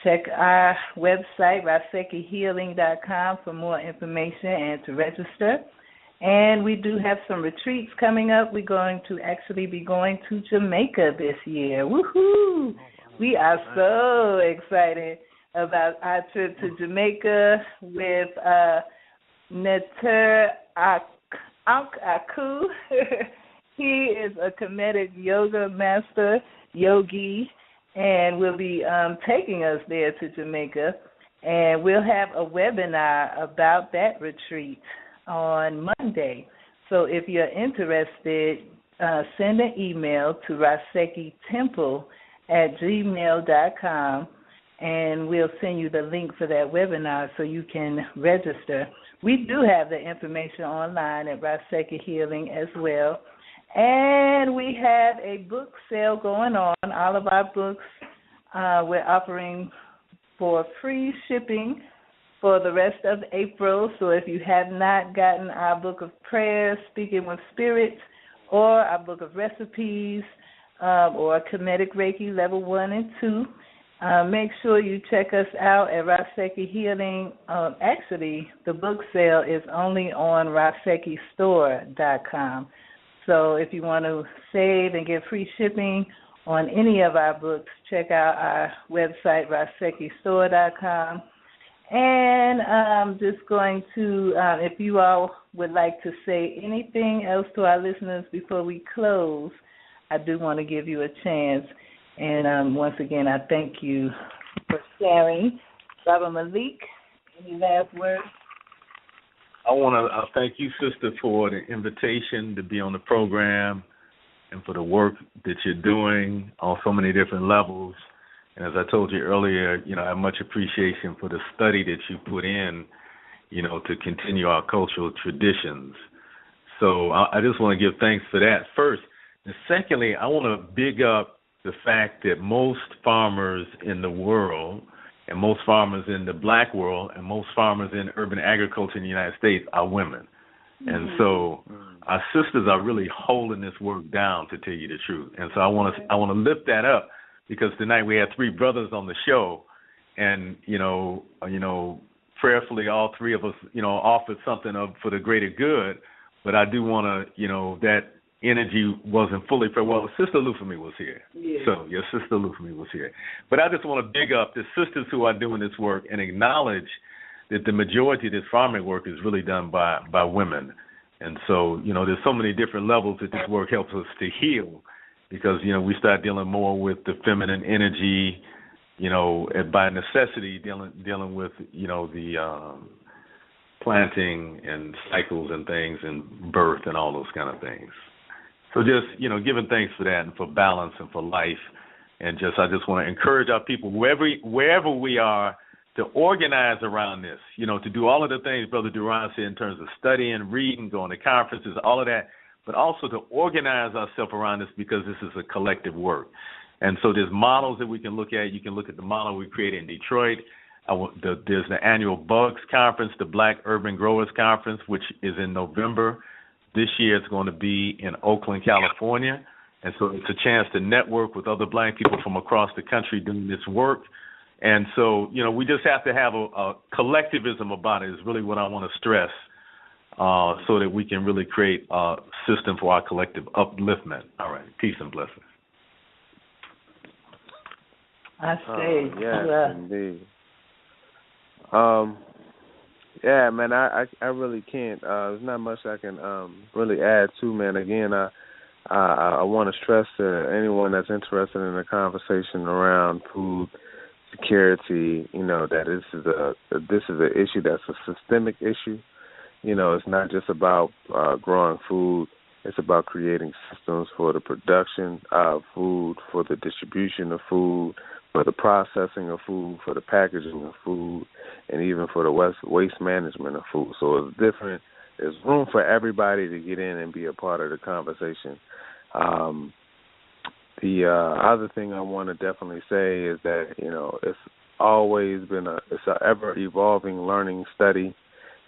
check our website, RasekiHealing.com, for more information and to register. And we do have some retreats coming up. We're going to actually be going to Jamaica this year. Woohoo! We are so excited about our trip to Jamaica with Neter Aku. He is a Kemetic yoga master, yogi, and will be taking us there to Jamaica. And we'll have a webinar about that retreat on Monday. So if you're interested, send an email to rasekitemple@gmail.com, and we'll send you the link for that webinar so you can register. We do have the information online at Raseki Healing as well. And we have a book sale going on. All of our books we're offering for free shipping for the rest of April. So if you have not gotten our book of prayers, Speaking with Spirits, or our book of recipes, or Kemetic Reiki Level 1 and 2, make sure you check us out at Raseki Healing. Actually, the book sale is only on RasekiStore.com. So if you want to save and get free shipping on any of our books, check out our website, RasekiStore.com. And I'm just going to, if you all would like to say anything else to our listeners before we close, I do want to give you a chance. And once again, I thank you for sharing. Baba Malik, any last words? I want to thank you, sister, for the invitation to be on the program and for the work that you're doing on so many different levels. And as I told you earlier, I have much appreciation for the study that you put in, to continue our cultural traditions. So I just want to give thanks for that first. And secondly, I want to big up the fact that most farmers in the world, and most farmers in the black world, and most farmers in urban agriculture in the United States are women. Mm-hmm. And so our sisters are really holding this work down, to tell you the truth. And so I want to lift that up, because tonight we had three brothers on the show, and prayerfully all three of us offered something for the greater good. But I do want to that energy wasn't fully fair. Well, Sister Lufumi was here. Yeah. So your Sister Lufumi was here. But I just want to big up the sisters who are doing this work and acknowledge that the majority of this farming work is really done by women. And so, there's so many different levels that this work helps us to heal, because, we start dealing more with the feminine energy, and by necessity dealing with, the planting and cycles and things and birth and all those kind of things. So just, giving thanks for that and for balance and for life And I just want to encourage our people, wherever we are, to organize around this, to do all of the things Brother Duran said in terms of studying, reading, going to conferences, all of that, but also to organize ourselves around this because this is a collective work. And so there's models that we can look at. You can look at the model we created in Detroit. There's the annual Bugs Conference, the Black Urban Growers Conference, which is in November. This year it's going to be in Oakland, California. And so it's a chance to network with other black people from across the country doing this work. And so, we just have to have a collectivism about it is really what I want to stress so that we can really create a system for our collective upliftment. All right. Peace and blessings. I say, yes, indeed. Yeah, man, I really can't. There's not much I can really add to, man. Again, I want to stress to anyone that's interested in a conversation around food security, that this is an issue that's a systemic issue. It's not just about growing food. It's about creating systems for the production of food, for the distribution of food, for the processing of food, for the packaging of food, and even for the waste management of food. So it's different. There's room for everybody to get in and be a part of the conversation. The other thing I want to definitely say is that, it's always been it's an ever-evolving learning study.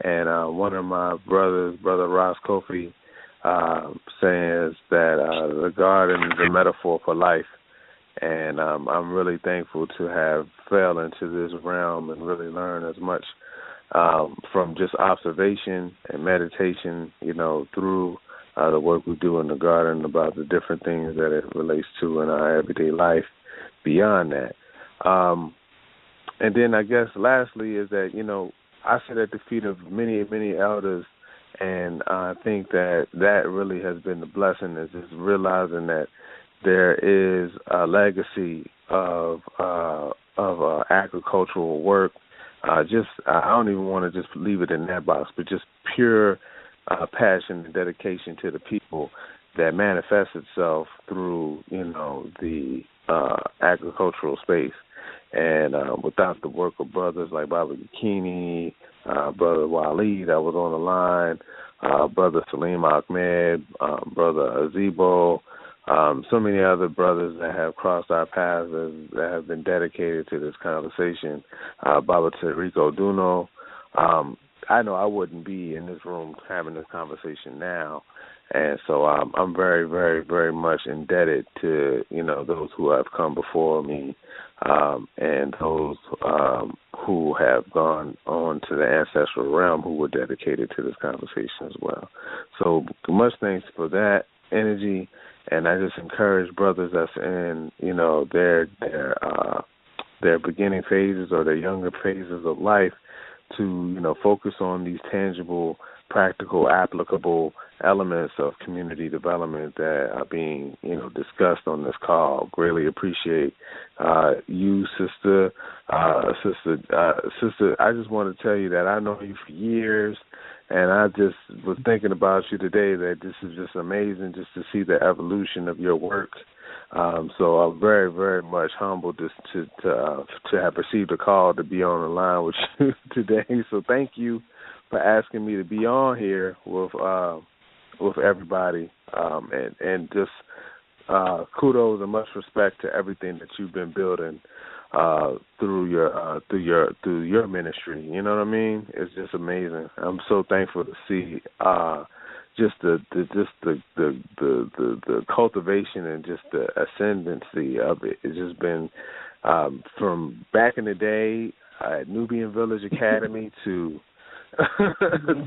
And one of my brothers, Brother Ross Kofi, says that the garden is a metaphor for life. And I'm really thankful to have fell into this realm and really learn as much from just observation and meditation, through the work we do in the garden about the different things that it relates to in our everyday life beyond that. And then I guess lastly is that, I sit at the feet of many, many elders, and I think that really has been the blessing, is just realizing that there is a legacy of agricultural work. I don't even want to just leave it in that box, but just pure passion and dedication to the people that manifests itself through, the agricultural space. And without the work of brothers like Baba Yakini, Brother Waleed that was on the line, Brother Salim Ahmed, Brother Azebo, so many other brothers that have crossed our paths that have been dedicated to this conversation, Baba Tarico Duno, I know I wouldn't be in this room having this conversation now. And so I'm very, very, very much indebted to, those who have come before me and those who have gone on to the ancestral realm who were dedicated to this conversation as well. So much thanks for that energy, and I just encourage brothers that's in, their beginning phases or their younger phases of life to, focus on these tangible, practical, applicable elements of community development that are being, discussed on this call. Greatly appreciate you, sister. Sister, I just want to tell you that I know you for years, and I just was thinking about you today that this is just amazing just to see the evolution of your work. So I'm very, very much humbled to have received a call to be on the line with you today. So thank you for asking me to be on here with everybody, and just kudos and much respect to everything that you've been building through your ministry. You know what I mean? It's just amazing. I'm so thankful to see just the cultivation and just the ascendancy of it. It's just been from back in the day at Nubian Village Academy to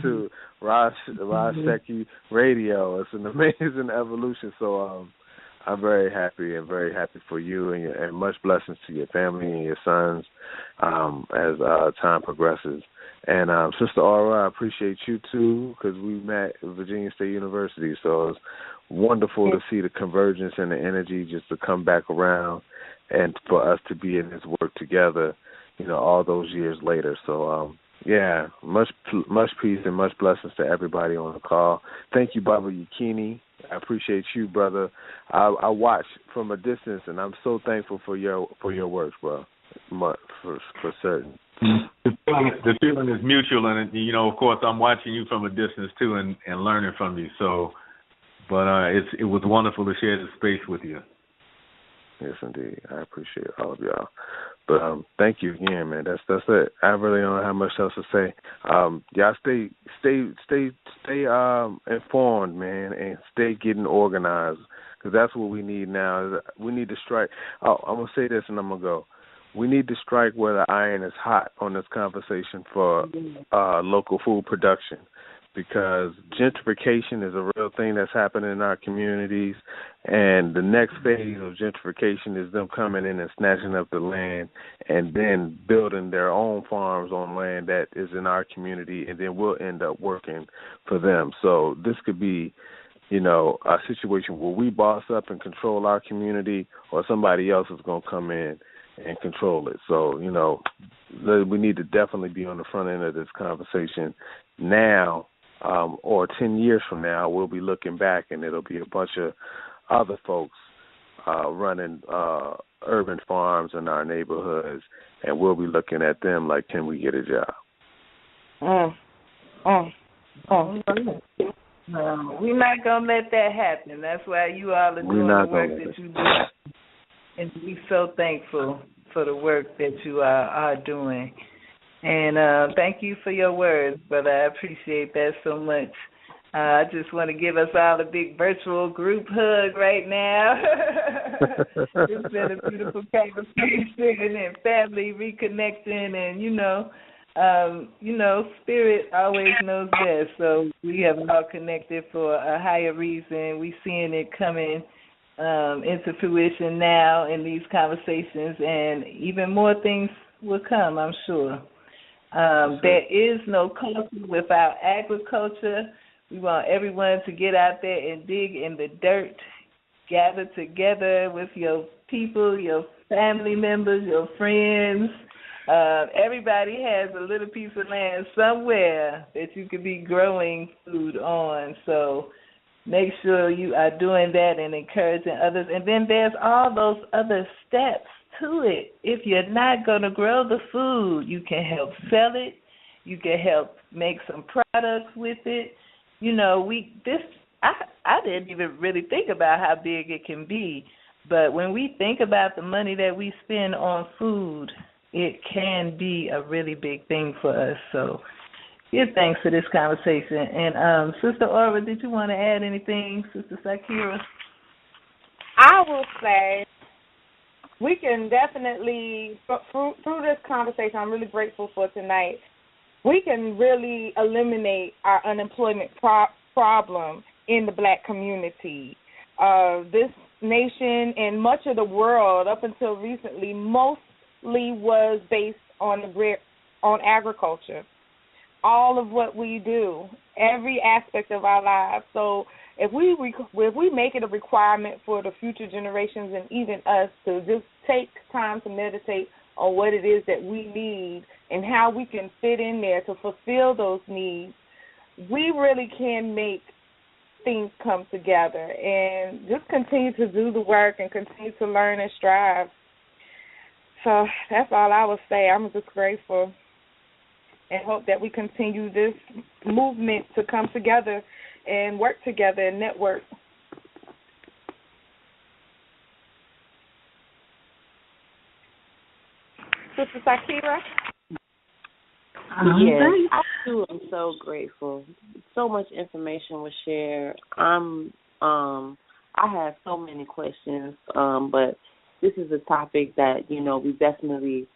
to Raj Seki Radio. It's an amazing evolution. So I'm very happy for you and much blessings to your family and your sons as time progresses. And Sister Aura, I appreciate you too, because we met at Virginia State University. So it's wonderful to see the convergence and the energy just to come back around and for us to be in this work together, all those years later. So much peace and much blessings to everybody on the call. Thank you, Baba Yakini, I appreciate you, brother. I watch from a distance, and I'm so thankful for your work, bro. For certain. The feeling is mutual, and of course, I'm watching you from a distance too, and learning from you. So, but it was wonderful to share this space with you. Yes, indeed. I appreciate all of y'all. But thank you again, man. That's it. I really don't have much else to say. Y'all stay informed, man, and stay getting organized, because that's what we need now. We need to strike. Oh, I'm gonna say this, and I'm gonna go. We need to strike where the iron is hot on this conversation for local food production, because gentrification is a real thing that's happening in our communities, and the next phase of gentrification is them coming in and snatching up the land and then building their own farms on land that is in our community, and then we'll end up working for them. So this could be, a situation where we boss up and control our community, or somebody else is going to come in and control it. So, we need to definitely be on the front end of this conversation now, or 10 years from now. We'll be looking back, and it'll be a bunch of other folks running urban farms in our neighborhoods, and we'll be looking at them like, can we get a job? We're not going to let that happen. That's why you all are doing the work that you do. And we're so thankful for the work that you are doing. And thank you for your words, brother. I appreciate that so much. I just want to give us all a big virtual group hug right now. It's been a beautiful conversation and family reconnecting, and spirit always knows best. So we have all connected for a higher reason. We seeing it coming into fruition now in these conversations, and even more things will come, I'm sure. There is no culture without agriculture. We want everyone to get out there and dig in the dirt, gather together with your people, your family members, your friends. Everybody has a little piece of land somewhere that you could be growing food on. So make sure you are doing that and encouraging others. And then there's all those other steps to it. If you're not going to grow the food, you can help sell it. You can help make some products with it. I didn't even really think about how big it can be. But when we think about the money that we spend on food, it can be a really big thing for us. So give thanks for this conversation. And Sister Aura, did you want to add anything, Sister Sakira? I will say we can definitely, through this conversation, I'm really grateful for tonight, we can really eliminate our unemployment problem in the Black community. This nation and much of the world, up until recently, mostly was based on agriculture. All of what we do, every aspect of our lives. So if we make it a requirement for the future generations and even us to just take time to meditate on what it is that we need and how we can fit in there to fulfill those needs, we really can make things come together and just continue to do the work and continue to learn and strive. So that's all I would say. I'm just grateful and hope that we continue this movement to come together and work together and network. Sister Sakira? Yes, I too am so grateful. So much information was shared. I have so many questions, but this is a topic that, we definitely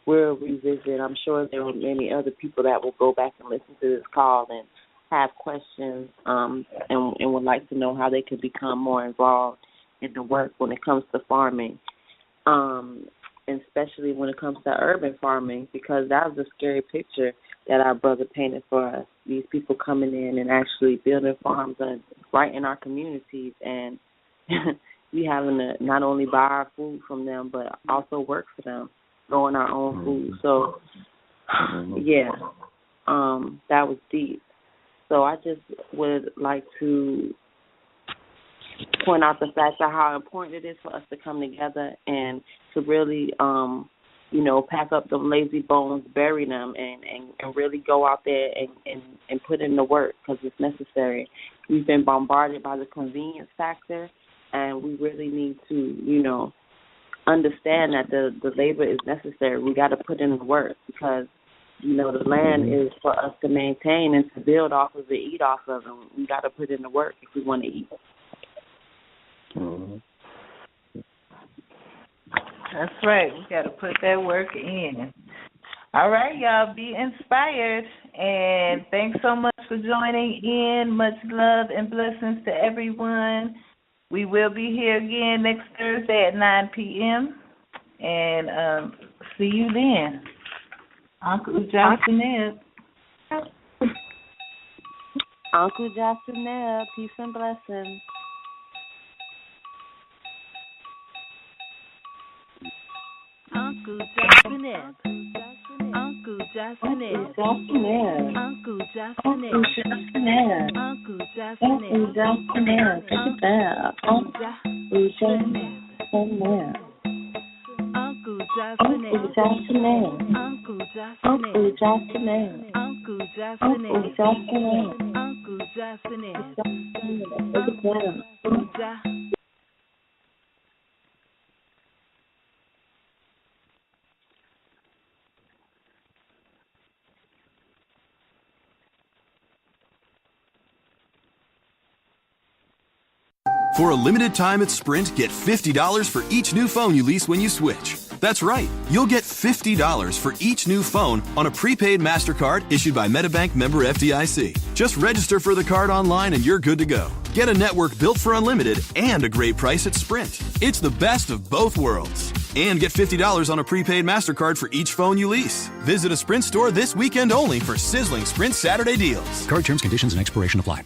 will revisit. I'm sure there are many other people that will go back and listen to this call and have questions and would like to know how they could become more involved in the work when it comes to farming, and especially when it comes to urban farming, because that was a scary picture that our brother painted for us. These people coming in and actually building farms right in our communities, and we having to not only buy our food from them, but also work for them, growing our own food. So, that was deep. So I just would like to point out the fact of how important it is for us to come together and to really, pack up them lazy bones, bury them, and really go out there and put in the work because it's necessary. We've been bombarded by the convenience factor, and we really need to, understand that the labor is necessary. We got to put in the work because, the land is for us to maintain and to build off of it, eat off of it. We got to put in the work if we want to eat. Mm-hmm. That's right. We got to put that work in. All right, y'all. Be inspired. And thanks so much for joining in. Much love and blessings to everyone. We will be here again next Thursday at 9 p.m. And see you then. Uncle Johnson Neb. Uncle Johnson Neb. Peace and blessings. Uncle Johnson Neb. Uncle Johnson Neb. Uncle Johnson Neb. Uncle Johnson Neb. Uncle Johnson Neb. Uncle Johnson Neb. Uncle Johnson Neb. Uncle Johnson Neb. Uncle Johnson Neb. Uncle Johnson Neb. Uncle Johnson Neb. Uncle Johnson. For a limited time at Sprint, get $50 for each new phone you lease when you switch. That's right, you'll get $50 for each new phone on a prepaid MasterCard issued by MetaBank member FDIC. Just register for the card online and you're good to go. Get a network built for unlimited and a great price at Sprint. It's the best of both worlds. And get $50 on a prepaid MasterCard for each phone you lease. Visit a Sprint store this weekend only for sizzling Sprint Saturday deals. Card terms, conditions, and expiration apply.